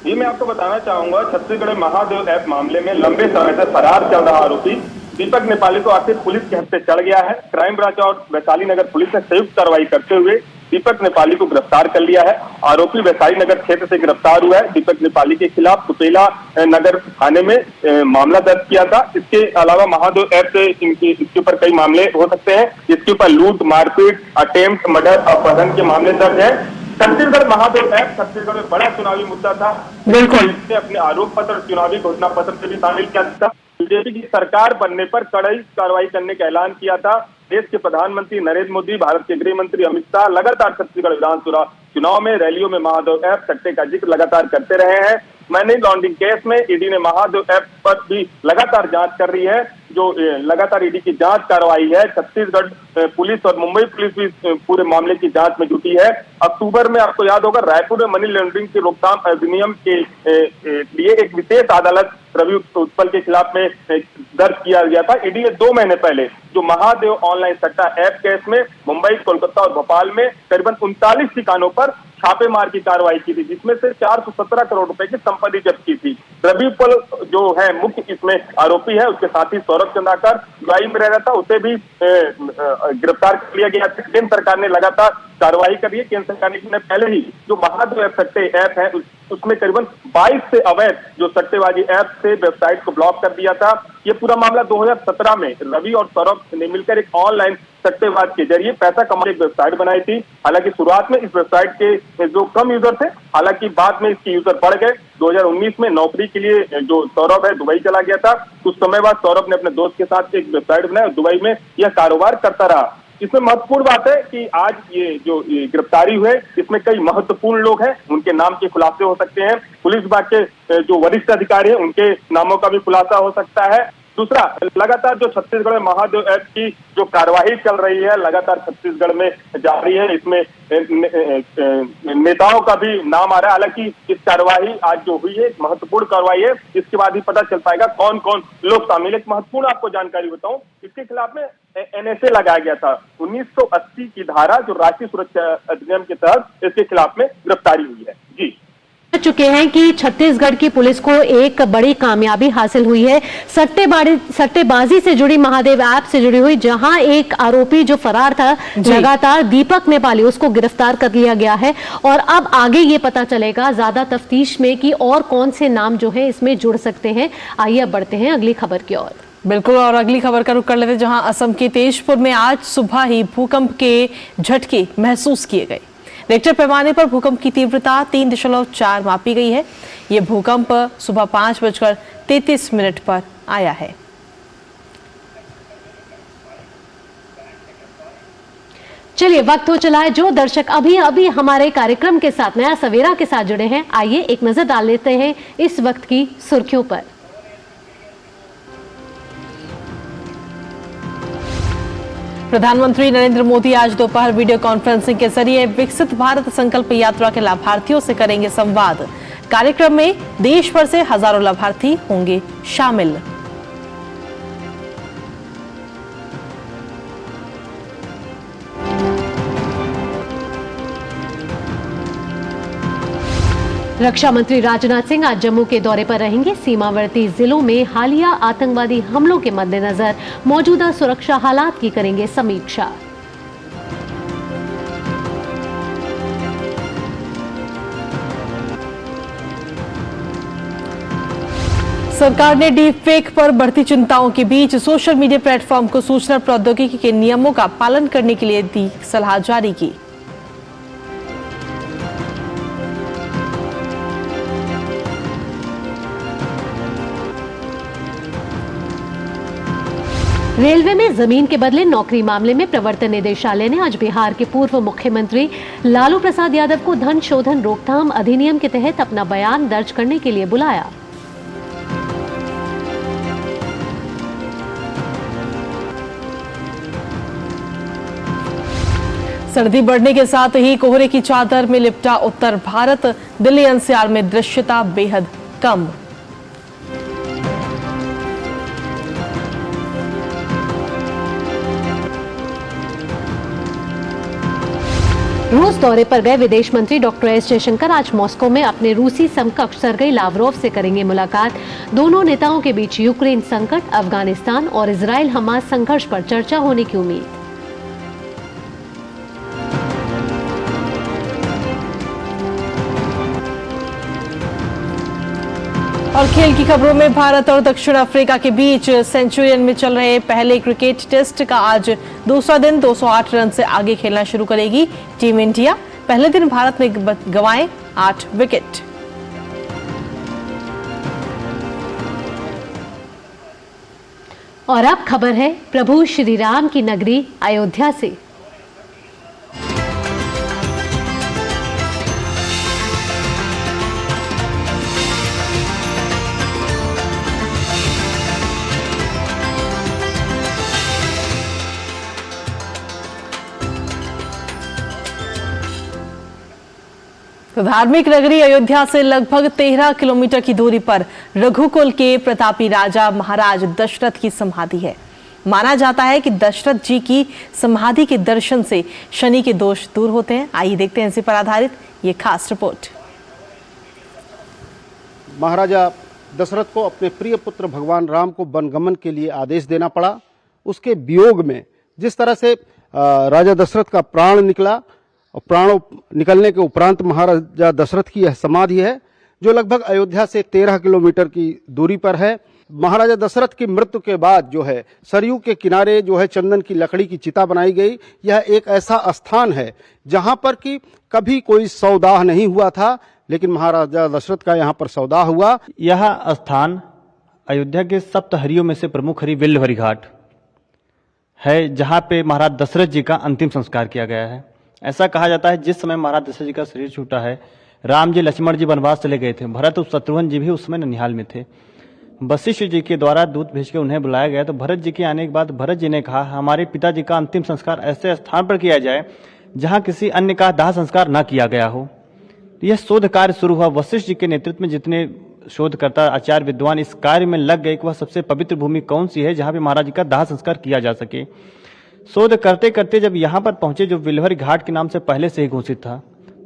जी, मैं आपको बताना चाहूंगा, छत्तीसगढ़ महादेव ऐप मामले में लंबे समय से फरार चल रहा आरोपी दीपक नेपाली को आखिर पुलिस के हत्थे चढ़ गया है। क्राइम ब्रांच और वैशाली नगर पुलिस ने संयुक्त कार्रवाई करते हुए दीपक नेपाली को गिरफ्तार कर लिया है। आरोपी वैशाली नगर क्षेत्र से गिरफ्तार हुआ है। दीपक नेपाली के खिलाफ सुपेला नगर थाने में मामला दर्ज किया था। इसके अलावा महादेव ऐप से इसके ऊपर कई मामले हो सकते हैं। इसके ऊपर लूट, मारपीट, अटेम्प्ट मर्डर, अपहरण के मामले दर्ज है। छत्तीसगढ़ महादेव ऐप छत्तीसगढ़ में बड़ा चुनावी मुद्दा था। बिल्कुल, इसने अपने आरोप पत्र, चुनावी घोषणा पत्र से भी शामिल किया था। बीजेपी की सरकार बनने पर कड़ी कार्रवाई करने का ऐलान किया था। देश के प्रधानमंत्री नरेंद्र मोदी, भारत के गृह मंत्री अमित शाह लगातार छत्तीसगढ़ विधानसभा चुनाव में रैलियों में महादेव ऐप सट्टे का जिक्र लगातार करते रहे हैं। मनी लॉन्ड्रिंग केस में ईडी ने महादेव ऐप पर भी लगातार जांच कर रही है। जो लगातार ईडी की जांच कार्रवाई है। छत्तीसगढ़ पुलिस और मुंबई पुलिस भी पूरे मामले की जांच में जुटी है। अक्टूबर में आपको याद होगा, रायपुर में मनी लॉन्ड्रिंग की रोकथाम अधिनियम के लिए एक विशेष अदालत रवि उत्पल के खिलाफ में दर्ज किया गया था। ईडी ने 2 महीने पहले जो महादेव ऑनलाइन सट्टा ऐप केस में मुंबई, कोलकाता और भोपाल में करीबन 39 ठिकानों पर छापेमार की कार्रवाई की थी, जिसमें से 417 करोड़ रुपए की संपत्ति जब्त की थी। रवि उत्पल जो है मुख्य इसमें आरोपी है, उसके साथ ही सौरभ चंद्राकर दुबई में रह रहा था, उसे भी गिरफ्तार कर लिया गया। केंद्र सरकार ने लगातार कार्रवाई कर रही है। केंद्र सरकार ने पहले ही जो महादेव सट्टे ऐप है उसमें करीबन 22 से अवैध जो सट्टेबाजी ऐप से वेबसाइट को ब्लॉक कर दिया था। ये पूरा मामला 2017 में रवि और सौरभ ने मिलकर एक ऑनलाइन सट्टेबाज के जरिए पैसा कमाने की वेबसाइट बनाई थी। हालांकि शुरुआत में इस वेबसाइट के जो कम यूजर थे, हालांकि बाद में इसके यूजर बढ़ गए। 2019 में नौकरी के लिए जो सौरभ है दुबई चला गया था। कुछ समय बाद सौरभ ने अपने दोस्त के साथ एक वेबसाइट बनाई और दुबई में यह कारोबार करता रहा। इसमें महत्वपूर्ण बात है कि आज ये जो गिरफ्तारी हुई है, इसमें कई महत्वपूर्ण लोग हैं, उनके नाम के खुलासे हो सकते हैं। पुलिस विभाग के जो वरिष्ठ अधिकारी हैं, उनके नामों का भी खुलासा हो सकता है। दूसरा, लगातार जो छत्तीसगढ़ में महादेव ऐप की जो कार्यवाही चल रही है लगातार छत्तीसगढ़ में जारी है, इसमें नेताओं का भी नाम आ रहा है। हालांकि इस कार्यवाही आज जो हुई है महत्वपूर्ण कार्यवाही है, इसके बाद ही पता चल पाएगा कौन कौन लोग शामिल है। एक महत्वपूर्ण आपको जानकारी बताऊं, इसके खिलाफ में NSA लगाया गया था। 1980 की धारा जो राष्ट्रीय सुरक्षा अधिनियम के तहत इसके खिलाफ में गिरफ्तारी हुई है। जी चुके हैं कि छत्तीसगढ़ की पुलिस को एक बड़ी कामयाबी हासिल हुई है सट्टेबाजी से जुड़ी महादेव ऐप से जुड़ी हुई, जहां एक आरोपी जो फरार था लगातार दीपक नेपाली, उसको गिरफ्तार कर लिया गया है। और अब आगे ये पता चलेगा ज्यादा तफ्तीश में कि और कौन से नाम जो है इसमें जुड़ सकते हैं। आइए अब बढ़ते हैं अगली खबर की ओर। बिल्कुल, और अगली खबर का रुख कर लेते हैं, जहां असम के तेजपुर में आज सुबह ही भूकंप के झटके महसूस किए गए। रिक्टर पैमाने पर भूकंप की तीव्रता 3.4 मापी गई है। यह भूकंप सुबह 5:33 पर आया है। चलिए, वक्त हो चला है। जो दर्शक अभी अभी हमारे कार्यक्रम के साथ, नया सवेरा के साथ जुड़े हैं, आइए एक नजर डाल लेते हैं इस वक्त की सुर्खियों पर। प्रधानमंत्री नरेंद्र मोदी आज दोपहर वीडियो कॉन्फ्रेंसिंग के जरिए विकसित भारत संकल्प यात्रा के लाभार्थियों से करेंगे संवाद। कार्यक्रम में देश भर से हजारों लाभार्थी होंगे शामिल। रक्षा मंत्री राजनाथ सिंह आज जम्मू के दौरे पर रहेंगे। सीमावर्ती जिलों में हालिया आतंकवादी हमलों के मद्देनजर मौजूदा सुरक्षा हालात की करेंगे समीक्षा। सरकार ने डीप फेक पर बढ़ती चिंताओं के बीच सोशल मीडिया प्लेटफॉर्म को सूचना प्रौद्योगिकी के नियमों का पालन करने के लिए दी सलाह जारी की। रेलवे में जमीन के बदले नौकरी मामले में प्रवर्तन निदेशालय ने आज बिहार के पूर्व मुख्यमंत्री लालू प्रसाद यादव को धन शोधन रोकथाम अधिनियम के तहत अपना बयान दर्ज करने के लिए बुलाया। सर्दी बढ़ने के साथ ही कोहरे की चादर में लिपटा उत्तर भारत। दिल्ली एनसीआर में दृश्यता बेहद कम। रूस दौरे पर गए विदेश मंत्री डॉक्टर एस जयशंकर आज मॉस्को में अपने रूसी समकक्ष सर्गेई लावरोव से करेंगे मुलाकात। दोनों नेताओं के बीच यूक्रेन संकट, अफगानिस्तान और इजराइल हमास संघर्ष पर चर्चा होने की उम्मीद। और खेल की खबरों में भारत और दक्षिण अफ्रीका के बीच सेंचुरियन में चल रहे पहले क्रिकेट टेस्ट का आज दूसरा दिन 208 रन से आगे खेलना शुरू करेगी टीम इंडिया। पहले दिन भारत ने गंवाए 8 विकेट। और अब खबर है प्रभु श्री राम की नगरी अयोध्या से। तो धार्मिक नगरी अयोध्या से लगभग 13 किलोमीटर की दूरी पर रघुकुल के प्रतापी राजा महाराज दशरथ की समाधि है। माना जाता है कि दशरथ जी की समाधि के दर्शन से शनि के दोष दूर होते हैं। आइए देखते हैं इसी पर आधारित ये खास रिपोर्ट। महाराजा दशरथ को अपने प्रिय पुत्र भगवान राम को वनगमन के लिए आदेश देना पड़ा। उसके वियोग में जिस तरह से राजा दशरथ का प्राण निकला, प्राण निकलने के उपरांत महाराजा दशरथ की यह समाधि है जो लगभग अयोध्या से 13 किलोमीटर की दूरी पर है। महाराजा दशरथ की मृत्यु के बाद जो है सरयू के किनारे जो है चंदन की लकड़ी की चिता बनाई गई। यह एक ऐसा स्थान है जहां पर कि कभी कोई सौदाह नहीं हुआ था, लेकिन महाराजा दशरथ का यहाँ पर सौदाह हुआ। यह स्थान अयोध्या के सप्तहरियों में से प्रमुख हरि विल्लहरी घाट है, जहाँ पे महाराज दशरथ जी का अंतिम संस्कार किया गया है। ऐसा कहा जाता है जिस समय महाराज दशरथ जी का शरीर छूटा है, राम जी लक्ष्मण जी वनवास चले गए थे, भरत और शत्रुघ्न जी भी उस समय ननिहाल में थे। वशिष्ठ जी के द्वारा दूत भेज के उन्हें बुलाया गया। तो भरत जी के आने के बाद भरत जी ने कहा हमारे पिताजी का अंतिम संस्कार ऐसे स्थान पर किया जाए जहां किसी अन्य का दाह संस्कार न किया गया हो। यह शोध कार्य शुरू हुआ। वशिष्ठ जी के नेतृत्व में जितने शोधकर्ता आचार्य विद्वान इस कार्य में लग गए कि वह सबसे पवित्र भूमि कौन सी है जहां पे महाराज जी का दाह संस्कार किया जा सके। शोध करते करते जब यहाँ पर पहुंचे, जो विल्हरी घाट के नाम से पहले से ही घोषित था,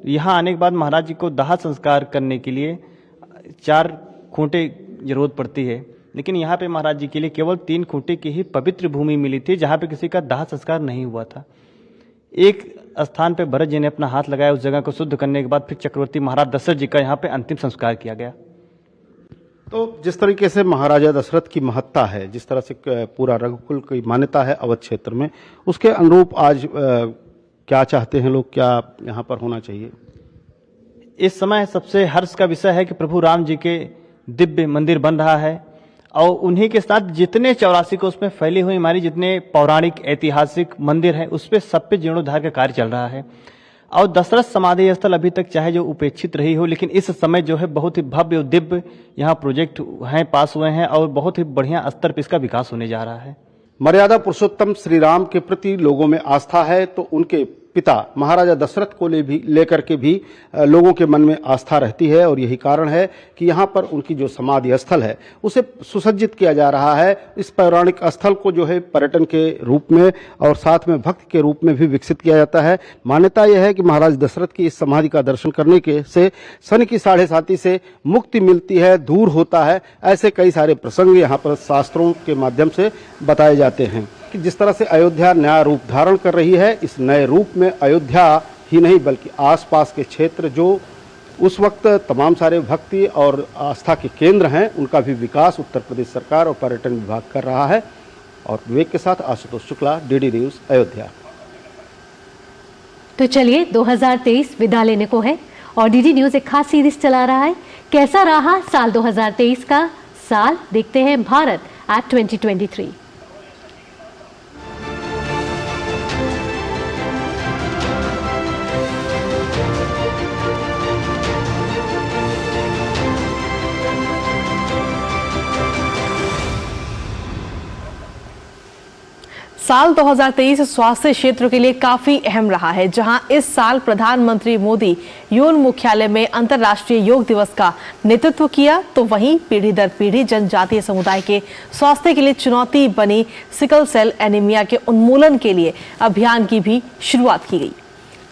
यहाँ आने के बाद महाराज जी को दाह संस्कार करने के लिए 4 खूंटे जरूरत पड़ती है, लेकिन यहाँ पे महाराज जी के लिए केवल 3 खूंटे की ही पवित्र भूमि मिली थी जहाँ पे किसी का दाह संस्कार नहीं हुआ था। एक स्थान पे भरत जी ने अपना हाथ लगाया, उस जगह को शुद्ध करने के बाद फिर चक्रवर्ती महाराज दशरथ जी का यहाँ पे अंतिम संस्कार किया गया। तो जिस तरीके से महाराजा दशरथ की महत्ता है, जिस तरह से पूरा रघुकुल की मान्यता है अवध क्षेत्र में, उसके अनुरूप आज क्या चाहते हैं लोग, क्या यहाँ पर होना चाहिए? इस समय सबसे हर्ष का विषय है कि प्रभु राम जी के दिव्य मंदिर बन रहा है और उन्हीं के साथ जितने 84 को उसमें फैली हुई हमारी जितने पौराणिक ऐतिहासिक मंदिर हैं उस पे सब पे जीर्णोद्धार का कार्य चल रहा है। और दशरथ समाधि स्थल अभी तक चाहे जो उपेक्षित रही हो, लेकिन इस समय जो है बहुत ही भव्य और दिव्य यहाँ प्रोजेक्ट हैं, पास हुए हैं और बहुत ही बढ़िया स्तर पर इसका विकास होने जा रहा है। मर्यादा पुरुषोत्तम श्री राम के प्रति लोगों में आस्था है, तो उनके पिता महाराजा दशरथ को लेकर के भी लोगों के मन में आस्था रहती है और यही कारण है कि यहाँ पर उनकी जो समाधि स्थल है उसे सुसज्जित किया जा रहा है। इस पौराणिक स्थल को जो है पर्यटन के रूप में और साथ में भक्ति के रूप में भी विकसित किया जाता है। मान्यता यह है कि महाराज दशरथ की इस समाधि का दर्शन करने के से शनि की 7.5 से मुक्ति मिलती है, दूर होता है। ऐसे कई सारे प्रसंग यहाँ पर शास्त्रों के माध्यम से बताए जाते हैं कि जिस तरह से अयोध्या नया रूप धारण कर रही है, इस नए रूप में अयोध्या ही नहीं बल्कि आसपास के क्षेत्र जो उस वक्त तमाम सारे भक्ति और आस्था के केंद्र हैं, उनका भी विकास उत्तर प्रदेश सरकार और पर्यटन विभाग कर रहा है। और विवेक के साथ आशुतोष शुक्ला, डीडी न्यूज़, अयोध्या। तो चलिए 2023 विदा लेने को है और डीडी न्यूज़ एक खास सीरीज चला रहा है। कैसा रहा साल 2023 का साल, देखते हैं भारत एट 2023। साल 2023 स्वास्थ्य क्षेत्र के लिए काफी अहम रहा है, जहां इस साल प्रधानमंत्री मोदी यूएन मुख्यालय में अंतर्राष्ट्रीय योग दिवस का नेतृत्व किया, तो वहीं पीढ़ी दर पीढ़ी जनजातीय समुदाय के स्वास्थ्य के लिए चुनौती बनी सिकल सेल एनीमिया के उन्मूलन के लिए अभियान की भी शुरुआत की गई।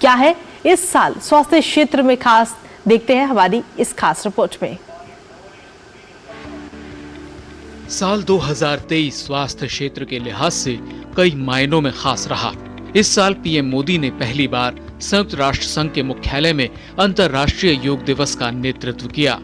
क्या है इस साल स्वास्थ्य क्षेत्र में खास, देखते हैं हमारी इस खास रिपोर्ट में। साल 2023 स्वास्थ्य क्षेत्र के लिहाज से कई मायनों में खास रहा। इस साल पीएम मोदी ने पहली बार संयुक्त राष्ट्र संघ के मुख्यालय में अंतर्राष्ट्रीय योग दिवस का नेतृत्व किया।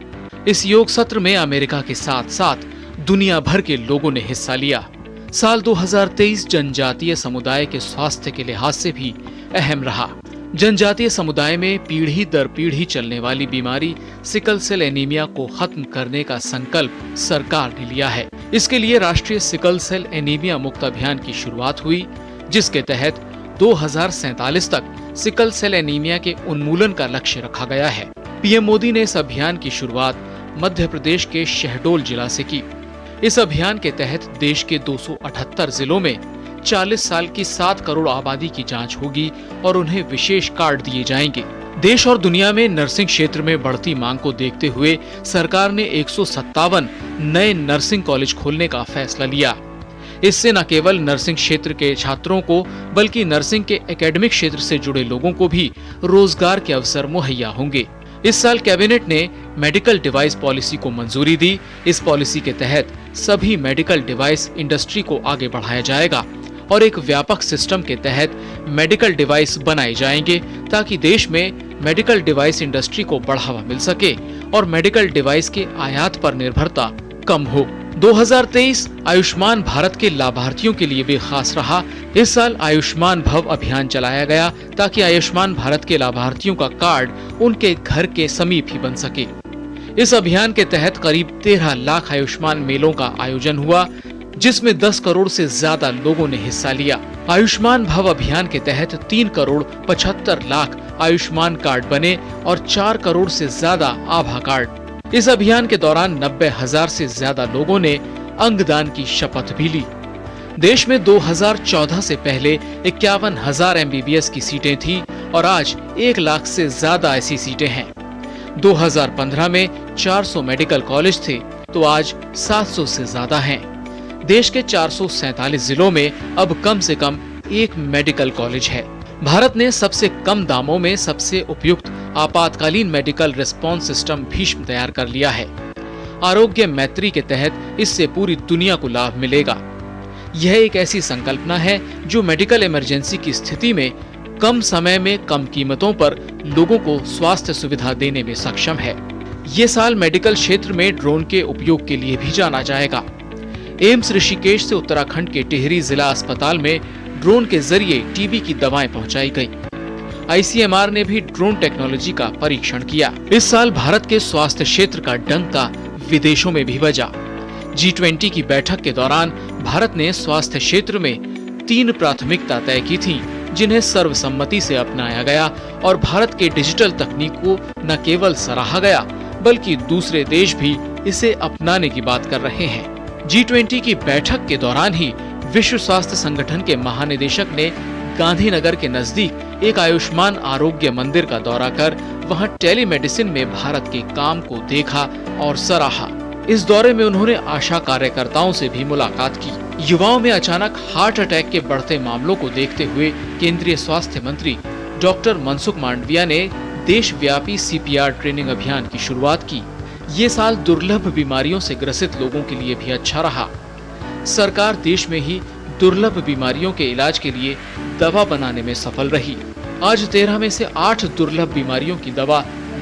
इस योग सत्र में अमेरिका के साथ साथ दुनिया भर के लोगों ने हिस्सा लिया। साल 2023 जनजातीय समुदाय के स्वास्थ्य के लिहाज से भी अहम रहा। जनजातीय समुदाय में पीढ़ी दर पीढ़ी चलने वाली बीमारी सिकल सेल एनीमिया को खत्म करने का संकल्प सरकार ने लिया है। इसके लिए राष्ट्रीय सिकल सेल एनीमिया मुक्त अभियान की शुरुआत हुई, जिसके तहत 2047 तक सिकल सेल एनीमिया के उन्मूलन का लक्ष्य रखा गया है। पीएम मोदी ने इस अभियान की शुरुआत मध्य प्रदेश के शहडोल जिला से की। इस अभियान के तहत देश के 278 जिलों में 40 साल की 7 करोड़ आबादी की जांच होगी और उन्हें विशेष कार्ड दिए जाएंगे। देश और दुनिया में नर्सिंग क्षेत्र में बढ़ती मांग को देखते हुए सरकार ने 157 नए नर्सिंग कॉलेज खोलने का फैसला लिया। इससे न केवल नर्सिंग क्षेत्र के छात्रों को बल्कि नर्सिंग के एकेडमिक क्षेत्र से जुड़े लोगों को भी रोजगार के अवसर मुहैया होंगे। इस साल कैबिनेट ने मेडिकल डिवाइस पॉलिसी को मंजूरी दी। इस पॉलिसी के तहत सभी मेडिकल डिवाइस इंडस्ट्री को आगे बढ़ाया जाएगा और एक व्यापक सिस्टम के तहत मेडिकल डिवाइस बनाए जाएंगे ताकि देश में मेडिकल डिवाइस इंडस्ट्री को बढ़ावा मिल सके और मेडिकल डिवाइस के आयात पर निर्भरता कम हो। 2023 आयुष्मान भारत के लाभार्थियों के लिए भी खास रहा। इस साल आयुष्मान भव अभियान चलाया गया ताकि आयुष्मान भारत के लाभार्थियों का कार्ड उनके घर के समीप ही बन सके। इस अभियान के तहत करीब 13 लाख आयुष्मान मेलों का आयोजन हुआ, जिसमें 10 करोड़ से ज्यादा लोगों ने हिस्सा लिया। आयुष्मान भव अभियान के तहत 3 करोड़ 75 लाख आयुष्मान कार्ड बने और 4 करोड़ से ज्यादा आभा कार्ड। इस अभियान के दौरान 90,000 से ज्यादा लोगों ने अंगदान की शपथ भी ली। देश में 2014 से पहले 51,000 MBBS की सीटें थी और आज 1 लाख से ज्यादा ऐसी सीटें हैं। 2015 में 400 मेडिकल कॉलेज थे तो आज 700 से ज्यादा हैं। देश के 447 जिलों में अब कम से कम 1 मेडिकल कॉलेज है। भारत ने सबसे कम दामों में सबसे उपयुक्त आपातकालीन मेडिकल रिस्पॉन्स सिस्टम भीष्म तैयार कर लिया है। आरोग्य मैत्री के तहत इससे पूरी दुनिया को लाभ मिलेगा। यह एक ऐसी संकल्पना है जो मेडिकल इमरजेंसी की स्थिति में कम समय में कम कीमतों पर लोगों को स्वास्थ्य सुविधा देने में सक्षम है। ये साल मेडिकल क्षेत्र में ड्रोन के उपयोग के लिए भी जाना जाएगा। एम्स ऋषिकेश से उत्तराखंड के टिहरी जिला अस्पताल में ड्रोन के जरिए टीबी की दवाएं पहुंचाई गई। ICMR ने भी ड्रोन टेक्नोलॉजी का परीक्षण किया। इस साल भारत के स्वास्थ्य क्षेत्र का डंका विदेशों में भी बजा। G20 की बैठक के दौरान भारत ने स्वास्थ्य क्षेत्र में 3 प्राथमिकता तय की थी, जिन्हें सर्वसम्मति से अपनाया गया और भारत के डिजिटल तकनीक को न केवल सराहा गया बल्कि दूसरे देश भी इसे अपनाने की बात कर रहे हैं। G20 की बैठक के दौरान ही विश्व स्वास्थ्य संगठन के महानिदेशक ने गांधीनगर के नजदीक एक आयुष्मान आरोग्य मंदिर का दौरा कर वहां टेलीमेडिसिन में भारत के काम को देखा और सराहा। इस दौरे में उन्होंने आशा कार्यकर्ताओं से भी मुलाकात की। युवाओं में अचानक हार्ट अटैक के बढ़ते मामलों को देखते हुए केंद्रीय स्वास्थ्य मंत्री डॉक्टर मनसुख मांडविया ने देशव्यापी CPR ट्रेनिंग अभियान की शुरुआत की। ये साल दुर्लभ बीमारियों से ग्रसित लोगों के लिए भी अच्छा रहा। सरकार देश में ही दुर्लभ बीमारियों के इलाज के लिए दवा बनाने में सफल रही। आज 13 में से 8 दुर्लभ बीमारियों की दवा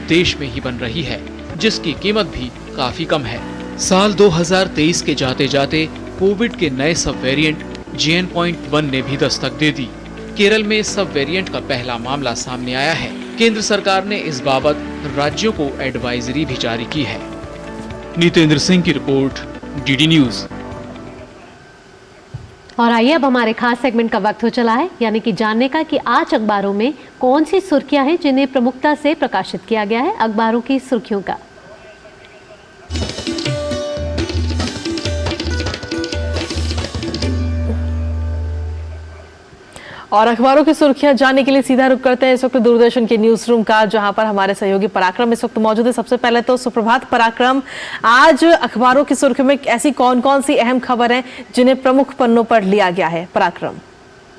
देश में ही बन रही है, जिसकी कीमत भी काफी कम है। साल 2023 के जाते जाते कोविड के नए सब वेरिएंट JN.1 ने भी दस्तक दे दी। केरल में इस सब वेरिएंट का पहला मामला सामने आया है। केंद्र सरकार ने इस बाबत राज्यों को एडवाइजरी भी जारी की है। नितेंद्र सिंह की रिपोर्ट, DD न्यूज। और आइए अब हमारे खास सेगमेंट का वक्त हो चला है, यानी कि जानने का कि आज अखबारों में कौन सी सुर्खियां हैं जिन्हें प्रमुखता से प्रकाशित किया गया है। अखबारों की सुर्खियों का और अखबारों की सुर्खियां जानने के लिए सीधा रुख करते हैं इस वक्त दूरदर्शन के न्यूज रूम का, जहां पर हमारे सहयोगी पराक्रम इस वक्त मौजूद है। सबसे पहले तो सुप्रभात पराक्रम, आज अखबारों की सुर्खियों में ऐसी कौन कौन सी अहम खबर है जिन्हें प्रमुख पन्नों पर लिया गया है? पराक्रम।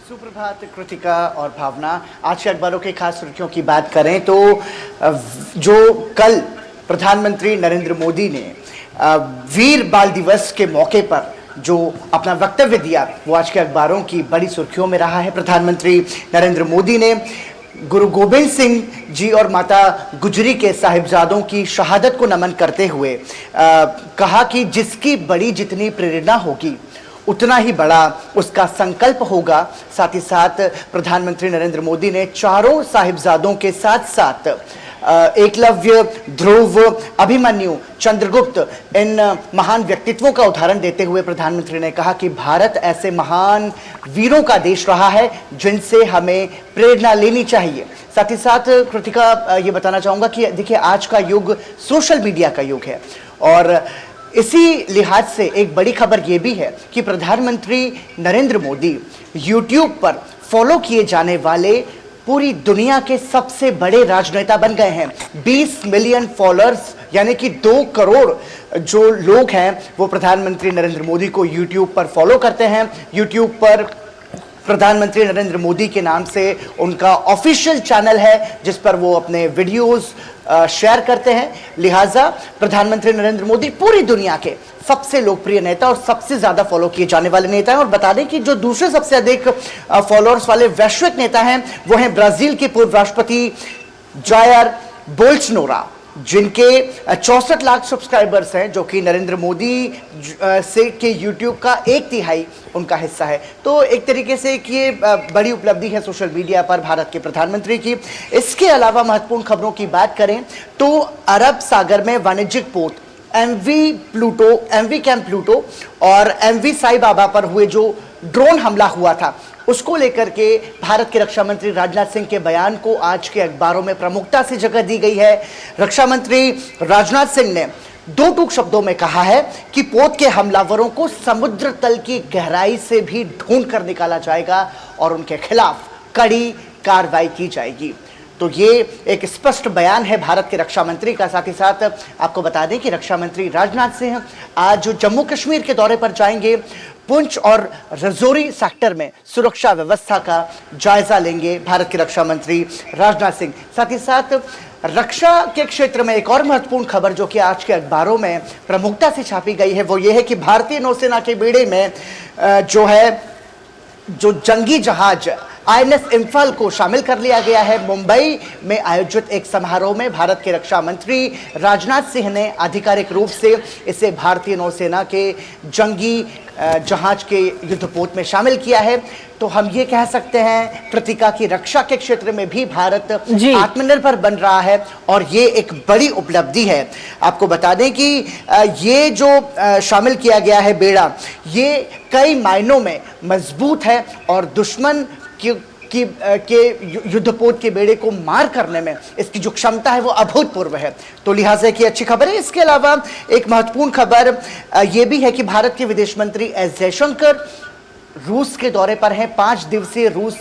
सुप्रभात कृतिका और भावना, आज के अखबारों की खास सुर्खियों की बात करें तो जो कल प्रधानमंत्री नरेंद्र मोदी ने वीर बाल दिवस के मौके पर जो अपना वक्तव्य दिया, वो आज के अखबारों की बड़ी सुर्खियों में रहा है। प्रधानमंत्री नरेंद्र मोदी ने गुरु गोबिंद सिंह जी और माता गुजरी के साहिबजादों की शहादत को नमन करते हुए कहा कि जिसकी बड़ी जितनी प्रेरणा होगी उतना ही बड़ा उसका संकल्प होगा। साथ ही साथ प्रधानमंत्री नरेंद्र मोदी ने चारों साहिबजादों के साथ साथ एकलव्य, ध्रुव, अभिमन्यु, चंद्रगुप्त, इन महान व्यक्तित्वों का उदाहरण देते हुए प्रधानमंत्री ने कहा कि भारत ऐसे महान वीरों का देश रहा है जिनसे हमें प्रेरणा लेनी चाहिए। साथ ही साथ कृतिका ये बताना चाहूंगा कि देखिए, आज का युग सोशल मीडिया का युग है और इसी लिहाज से एक बड़ी खबर ये भी है कि प्रधानमंत्री नरेंद्र मोदी YouTube पर फॉलो किए जाने वाले पूरी दुनिया के सबसे बड़े राजनेता बन गए हैं। 20 मिलियन फॉलोअर्स यानी कि 2 करोड़ जो लोग हैं वो प्रधानमंत्री नरेंद्र मोदी को YouTube पर फॉलो करते हैं। YouTube पर प्रधानमंत्री नरेंद्र मोदी के नाम से उनका ऑफिशियल चैनल है जिस पर वो अपने वीडियोस शेयर करते हैं। लिहाजा प्रधानमंत्री नरेंद्र मोदी पूरी दुनिया के सबसे लोकप्रिय नेता और सबसे ज्यादा फॉलो किए जाने वाले नेता हैं। और बता दें कि जो दूसरे सबसे अधिक फॉलोअर्स वाले वैश्विक नेता हैं वो हैं ब्राजील के पूर्व राष्ट्रपति जायर बोल्सोनारो, जिनके 64 लाख सब्सक्राइबर्स हैं, जो कि नरेंद्र मोदी से के YouTube का 1/3 उनका हिस्सा है। तो एक तरीके से कि ये बड़ी उपलब्धि है सोशल मीडिया पर भारत के प्रधानमंत्री की। इसके अलावा महत्वपूर्ण खबरों की बात करें तो अरब सागर में वाणिज्यिक पोत MV कैंप प्लूटो और MV साई बाबा पर हुए जो ड्रोन हमला हुआ था उसको लेकर के भारत के रक्षा मंत्री राजनाथ सिंह के बयान को आज के अखबारों में प्रमुखता से जगह दी गई है। रक्षा मंत्री राजनाथ सिंह ने दो टूक शब्दों में कहा है कि पोत के हमलावरों को समुद्र तल की गहराई से भी ढूंढ कर निकाला जाएगा और उनके खिलाफ कड़ी कार्रवाई की जाएगी। तो ये एक स्पष्ट बयान है भारत के रक्षा मंत्री का। साथ ही साथ आपको बता दें कि रक्षा मंत्री राजनाथ सिंह आज जम्मू कश्मीर के दौरे पर जाएंगे। पुंछ और रजौरी सेक्टर में सुरक्षा व्यवस्था का जायजा लेंगे भारत के रक्षा मंत्री राजनाथ सिंह। साथ ही साथ रक्षा के क्षेत्र में एक और महत्वपूर्ण खबर जो कि आज के अखबारों में प्रमुखता से छापी गई है वो ये है कि भारतीय नौसेना के बेड़े में जो जंगी जहाज INS इम्फाल को शामिल कर लिया गया है। मुंबई में आयोजित एक समारोह में भारत के रक्षा मंत्री राजनाथ सिंह ने आधिकारिक रूप से इसे भारतीय नौसेना के जंगी जहाज के युद्धपोत में शामिल किया है। तो हम ये कह सकते हैं कृतिका की रक्षा के क्षेत्र में भी भारत आत्मनिर्भर बन रहा है और ये एक बड़ी उपलब्धि है। आपको बता दें कि ये जो शामिल किया गया है बेड़ा, ये कई मायनों में मजबूत है और दुश्मन के युद्धपोत के बेड़े को मार करने में इसकी जो क्षमता है वो अभूतपूर्व है। तो लिहाजा की अच्छी खबर है। इसके अलावा एक महत्वपूर्ण खबर ये भी है कि भारत के विदेश मंत्री एस जयशंकर रूस के दौरे पर हैं। 5 दिवसीय रूस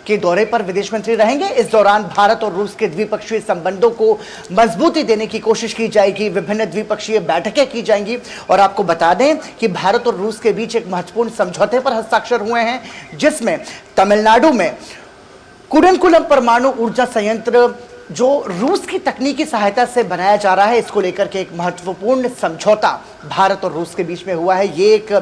के दौरे पर विदेश मंत्री रहेंगे। इस दौरान भारत और रूस के द्विपक्षीय संबंधों को मजबूती देने की कोशिश की जाएगी। विभिन्न द्विपक्षीय बैठकें की जाएंगी और आपको बता दें कि भारत और रूस के बीच एक महत्वपूर्ण समझौते पर हस्ताक्षर हुए हैं जिसमें तमिलनाडु में कुडनकुलम परमाणु ऊर्जा संयंत्र जो रूस की तकनीकी सहायता से बनाया जा रहा है, इसको लेकर के एक महत्वपूर्ण समझौता भारत और रूस के बीच में हुआ है। ये एक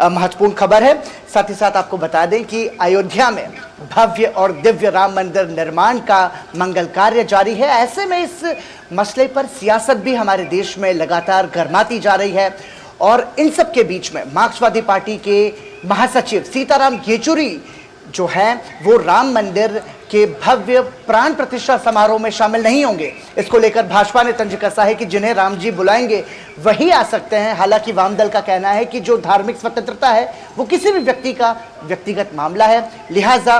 महत्वपूर्ण खबर है। साथ ही साथ आपको बता दें कि अयोध्या में भव्य और दिव्य राम मंदिर निर्माण का मंगल कार्य जारी है। ऐसे में इस मसले पर सियासत भी हमारे देश में लगातार गर्माती जा रही है और इन सब के बीच में मार्क्सवादी पार्टी के महासचिव सीताराम येचुरी जो है वो राम मंदिर के भव्य प्राण प्रतिष्ठा समारोह में शामिल नहीं होंगे। इसको लेकर भाजपा ने तंज कसा है कि जिन्हें राम जी बुलाएंगे वही आ सकते हैं। हालांकि वाम दल का कहना है कि जो धार्मिक स्वतंत्रता है वो किसी भी व्यक्ति का व्यक्तिगत मामला है, लिहाजा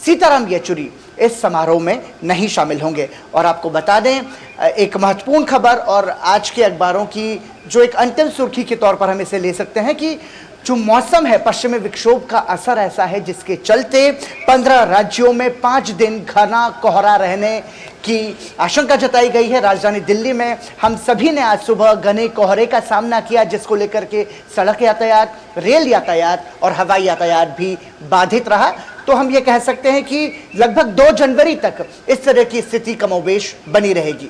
सीताराम येचुरी इस समारोह में नहीं शामिल होंगे। और आपको बता दें एक महत्वपूर्ण खबर और आज के अखबारों की जो एक अंतिम सुर्खी के तौर पर हम इसे ले सकते हैं कि जो मौसम है पश्चिमी विक्षोभ का असर ऐसा है जिसके चलते 15 राज्यों में 5 दिन घना कोहरा रहने की आशंका जताई गई है। राजधानी दिल्ली में हम सभी ने आज सुबह घने कोहरे का सामना किया जिसको लेकर के सड़क यातायात, रेल यातायात और हवाई यातायात भी बाधित रहा। तो हम ये कह सकते हैं कि लगभग 2 जनवरी तक इस तरह की स्थिति कमोबेश बनी रहेगी।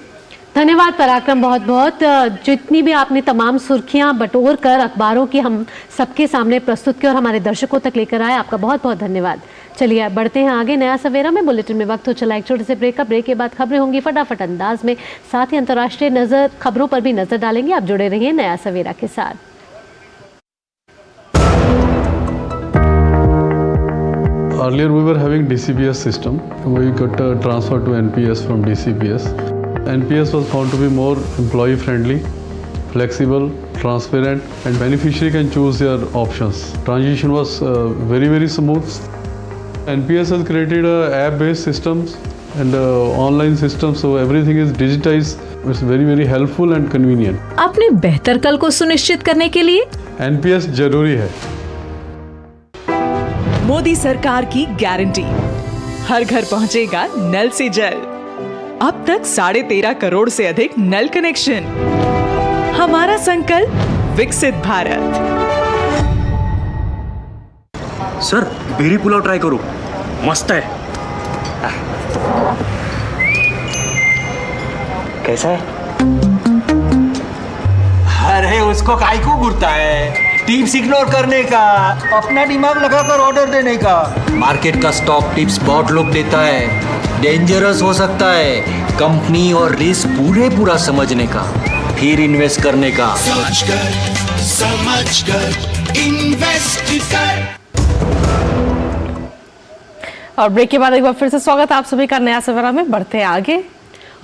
धन्यवाद पराक्रम, बहुत बहुत। जितनी भी आपने तमाम सुर्खियां बटोर कर अखबारों की हम सबके सामने प्रस्तुत की और हमारे दर्शकों तक लेकर आए, आपका बहुत बहुत धन्यवाद। चलिए बढ़ते हैं आगे नया सवेरा में। बुलेटिन में वक्त हो चला एक छोटे से ब्रेक का। ब्रेक के बाद खबरें होंगी फटाफट अंदाज में, साथ ही अंतर्राष्ट्रीय खबरों पर भी नजर डालेंगे। आप जुड़े रहिए नया सवेरा के साथ। Earlier we were having DCPS system. We got transferred to NPS from DCPS. NPS was found to be more employee friendly, flexible, transparent, and beneficiary can choose their options. Transition was very smooth. NPS has created app-based systems and online systems, so everything is digitized. It's very helpful and convenient. अपने बेहतर कल को सुनिश्चित करने के लिए NPS जरूरी है। मोदी सरकार की गारंटी, हर घर पहुंचेगा नल से जल। अब तक 13.5 करोड़ से अधिक नल कनेक्शन। हमारा संकल्प विकसित भारत। सर बेरी पुलाव ट्राई करो, मस्त है। कैसा है? अरे उसको काहे को घूरता है? टिप्स इग्नोर करने का, अपना दिमाग लगाकर ऑर्डर देने का। मार्केट का स्टॉक टिप्स बहुत लोग देता है, डेंजरस हो सकता है। कंपनी और रिस्क पूरा समझने का, फिर इन्वेस्ट करने का। सोच कर समझ कर इन्वेस्ट कर। और ब्रेक के बाद एक बार फिर से स्वागत आप सभी का नया सवेरा में। बढ़ते हैं आगे।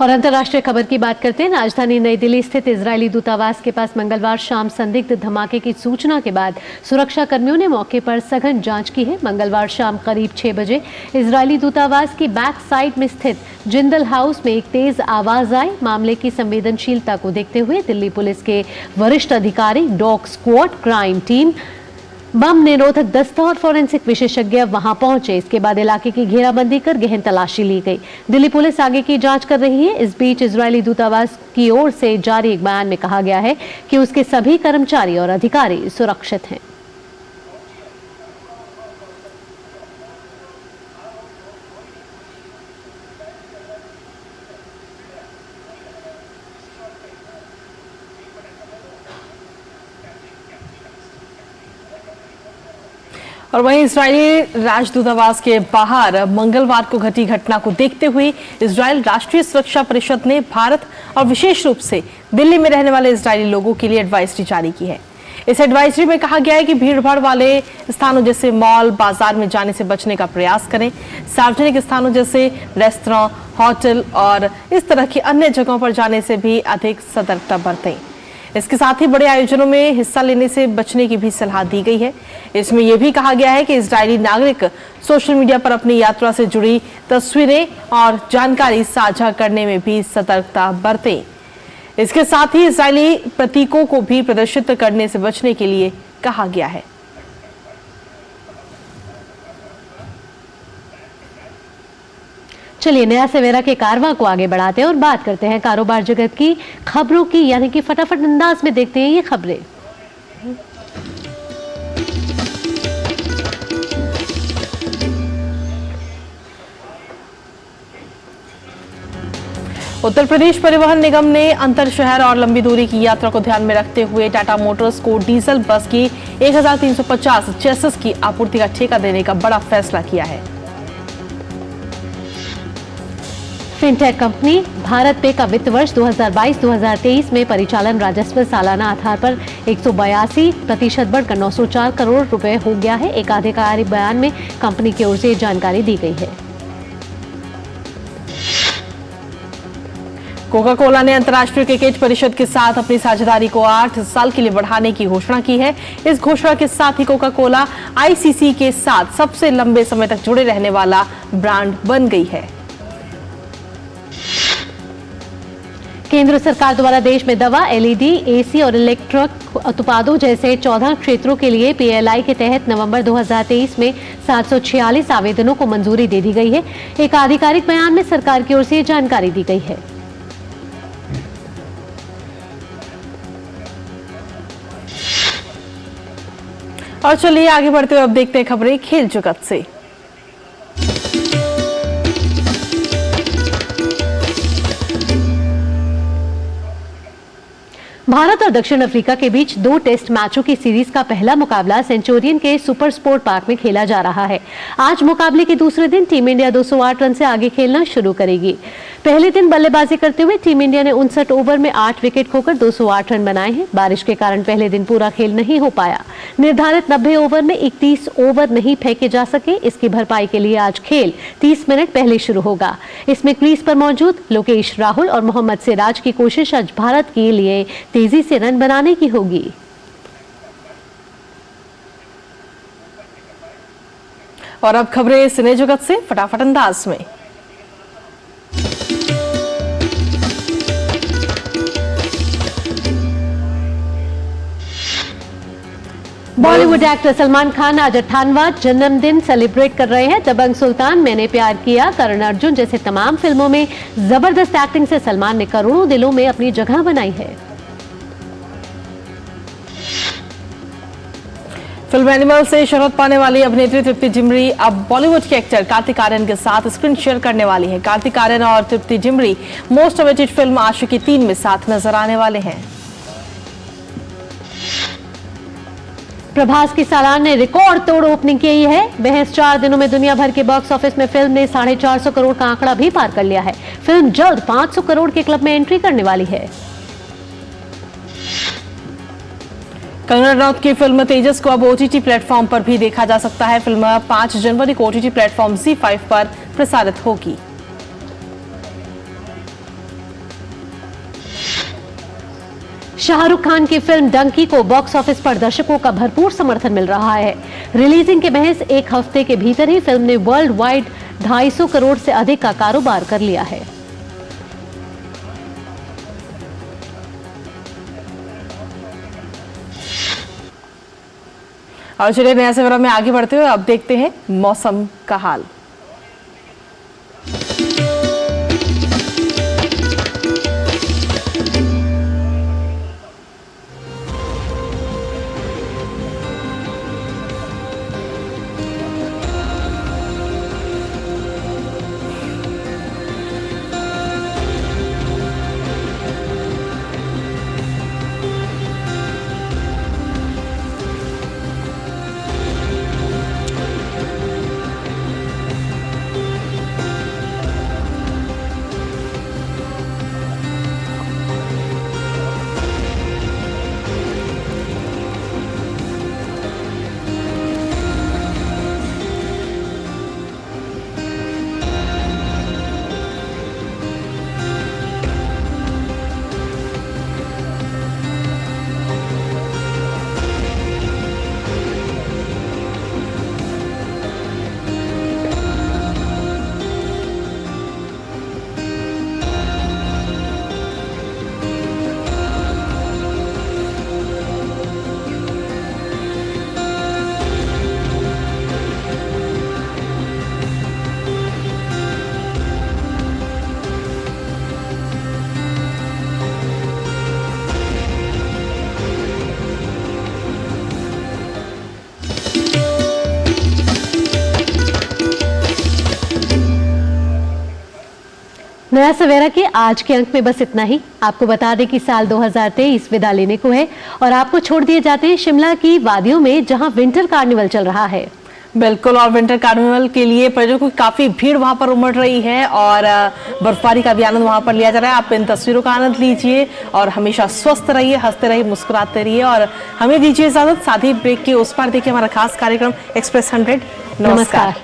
और अंतर्राष्ट्रीय खबर की बात करते हैं। राजधानी नई दिल्ली स्थित इजरायली दूतावास के पास मंगलवार शाम संदिग्ध धमाके की सूचना के बाद सुरक्षा कर्मियों ने मौके पर सघन जांच की है। मंगलवार शाम करीब 6 बजे इजरायली दूतावास की बैक साइड में स्थित जिंदल हाउस में एक तेज आवाज आई। मामले की संवेदनशीलता को देखते हुए दिल्ली पुलिस के वरिष्ठ अधिकारी, डॉग स्क्वाड, क्राइम टीम, बम निरोधक दस्ता और फोरेंसिक विशेषज्ञ वहां पहुंचे। इसके बाद इलाके की घेराबंदी कर गहन तलाशी ली गई। दिल्ली पुलिस आगे की जांच कर रही है। इस बीच इजरायली दूतावास की ओर से जारी एक बयान में कहा गया है कि उसके सभी कर्मचारी और अधिकारी सुरक्षित हैं। और वहीं इजरायली राजदूतावास के बाहर मंगलवार को घटी घटना को देखते हुए इजरायल राष्ट्रीय सुरक्षा परिषद ने भारत और विशेष रूप से दिल्ली में रहने वाले इजरायली लोगों के लिए एडवाइजरी जारी की है। इस एडवाइजरी में कहा गया है कि भीड़भाड़ वाले स्थानों जैसे मॉल, बाजार में जाने से बचने का प्रयास करें। सार्वजनिक स्थानों जैसे रेस्तरां, होटल और इस तरह की अन्य जगहों पर जाने से भी अधिक सतर्कता बरतें। इसके साथ ही बड़े आयोजनों में हिस्सा लेने से बचने की भी सलाह दी गई है। इसमें यह भी कहा गया है कि इजरायली नागरिक सोशल मीडिया पर अपनी यात्रा से जुड़ी तस्वीरें और जानकारी साझा करने में भी सतर्कता बरतें। इसके साथ ही इजरायली प्रतीकों को भी प्रदर्शित करने से बचने के लिए कहा गया है। चलिए नया सवेरा के कारवां को आगे बढ़ाते हैं और बात करते हैं कारोबार जगत की खबरों की, यानी कि फटाफट अंदाज में देखते हैं ये खबरें। उत्तर प्रदेश परिवहन निगम ने अंतर शहर और लंबी दूरी की यात्रा को ध्यान में रखते हुए टाटा मोटर्स को डीजल बस की 1350 चेसिस की आपूर्ति का ठेका देने का बड़ा फैसला किया है। फिनटेक कंपनी भारत पे का वित्त वर्ष 2022-2023 में परिचालन राजस्व सालाना आधार पर 182% बढ़कर 904 करोड़ रुपए हो गया है। एक आधिकारिक बयान में कंपनी की ओर से ये जानकारी दी गई है। कोका कोला ने अंतर्राष्ट्रीय क्रिकेट परिषद के साथ अपनी साझेदारी को 8 साल के लिए बढ़ाने की घोषणा की है। इस घोषणा के साथ ही कोका कोला आईसीसी के साथ सबसे लंबे समय तक जुड़े रहने वाला ब्रांड बन गई है। केंद्र सरकार द्वारा देश में दवा, एलईडी, एसी और इलेक्ट्रिक उत्पादों जैसे 14 क्षेत्रों के लिए पीएलआई के तहत नवंबर 2023 में 746 आवेदनों को मंजूरी दे दी गई है। एक आधिकारिक बयान में सरकार की ओर से जानकारी दी गई है। और चलिए आगे बढ़ते हुए अब देखते हैं खबरें खेल जगत से। भारत और दक्षिण अफ्रीका के बीच 2 टेस्ट मैचों की सीरीज का पहला मुकाबला सेंचुरियन के सुपर स्पोर्ट पार्क में खेला जा रहा है। आज मुकाबले के दूसरे दिन टीम इंडिया 208 रन से आगे खेलना शुरू करेगी। पहले दिन बल्लेबाजी करते हुए टीम इंडिया ने 59 ओवर में 8 विकेट खोकर 208 रन बनाए हैं। बारिश के कारण पहले दिन पूरा खेल नहीं हो पाया। निर्धारित 90 ओवर में 31 ओवर नहीं फेंके जा सके। इसकी भरपाई के लिए आज खेल 30 मिनट पहले शुरू होगा। इसमें क्रीज पर मौजूद लोकेश राहुल और मोहम्मद सिराज की कोशिश आज भारत के लिए तेजी से रन बनाने की होगी। और अब खबरें सिने जगत से फटाफट अंदाज में। बॉलीवुड एक्टर सलमान खान आज 58वां जन्मदिन सेलिब्रेट कर रहे हैं। दबंग सुल्तान, मैंने प्यार किया, करण अर्जुन जैसे तमाम फिल्मों में जबरदस्त एक्टिंग से सलमान ने करोड़ों दिलों में अपनी जगह बनाई है। फिल्म एनिमल से शोहरत पाने वाली अभिनेत्री तृप्ति डिमरी अब बॉलीवुड के एक्टर कार्तिक आर्यन के साथ स्क्रीन शेयर करने वाली है। कार्तिक आर्यन और तृप्ति डिमरी मोस्ट अवेटेड फिल्म आशिकी 3 में साथ नजर आने वाले हैं। प्रभास की सालान ने रिकॉर्ड तोड़ ओपनिंग की है। महज 4 दिनों में दुनिया भर के बॉक्स ऑफिस में फिल्म ने 450 करोड़ का आंकड़ा भी पार कर लिया है। फिल्म जल्द 500 करोड़ के क्लब में एंट्री करने वाली है। कंगना रनौत की फिल्म तेजस को अब ओटीटी प्लेटफॉर्म पर भी देखा जा सकता है। फिल्म 5 जनवरी को ओटीटी प्लेटफॉर्म ZEE5 पर प्रसारित होगी। शाहरुख खान की फिल्म डंकी को बॉक्स ऑफिस पर दर्शकों का भरपूर समर्थन मिल रहा है। रिलीजिंग के महज एक हफ्ते के भीतर ही फिल्म ने वर्ल्ड वाइड 250 करोड़ से अधिक का कारोबार कर लिया है। और चलिए नया सवेरा में आगे बढ़ते हुए अब देखते हैं मौसम का हाल। नया सवेरा के आज के अंक में बस इतना ही। आपको बता दें कि साल 2023 विदा लेने को है और आपको छोड़ दिए जाते हैं शिमला की वादियों में, जहां विंटर कार्निवल चल रहा है। बिल्कुल, और विंटर कार्निवल के लिए पर्यटकों की काफी भीड़ वहां पर उमड़ रही है और बर्फबारी का भी आनंद वहां पर लिया जा रहा है। आप इन तस्वीरों का आनंद लीजिए और हमेशा स्वस्थ रहिए, हंसते रहिए, मुस्कुराते रहिए और हमें दीजिए इजाजत। साथ ही ब्रेक के उस पार देखिए हमारा खास कार्यक्रम एक्सप्रेस 100। नमस्कार।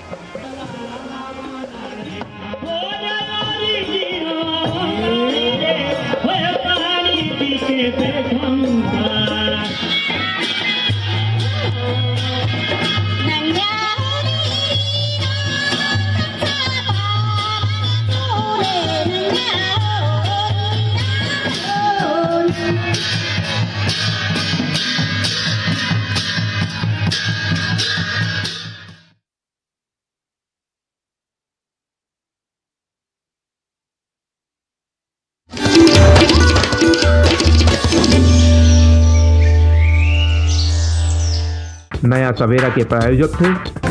नया सवेरा के प्रायोजक थे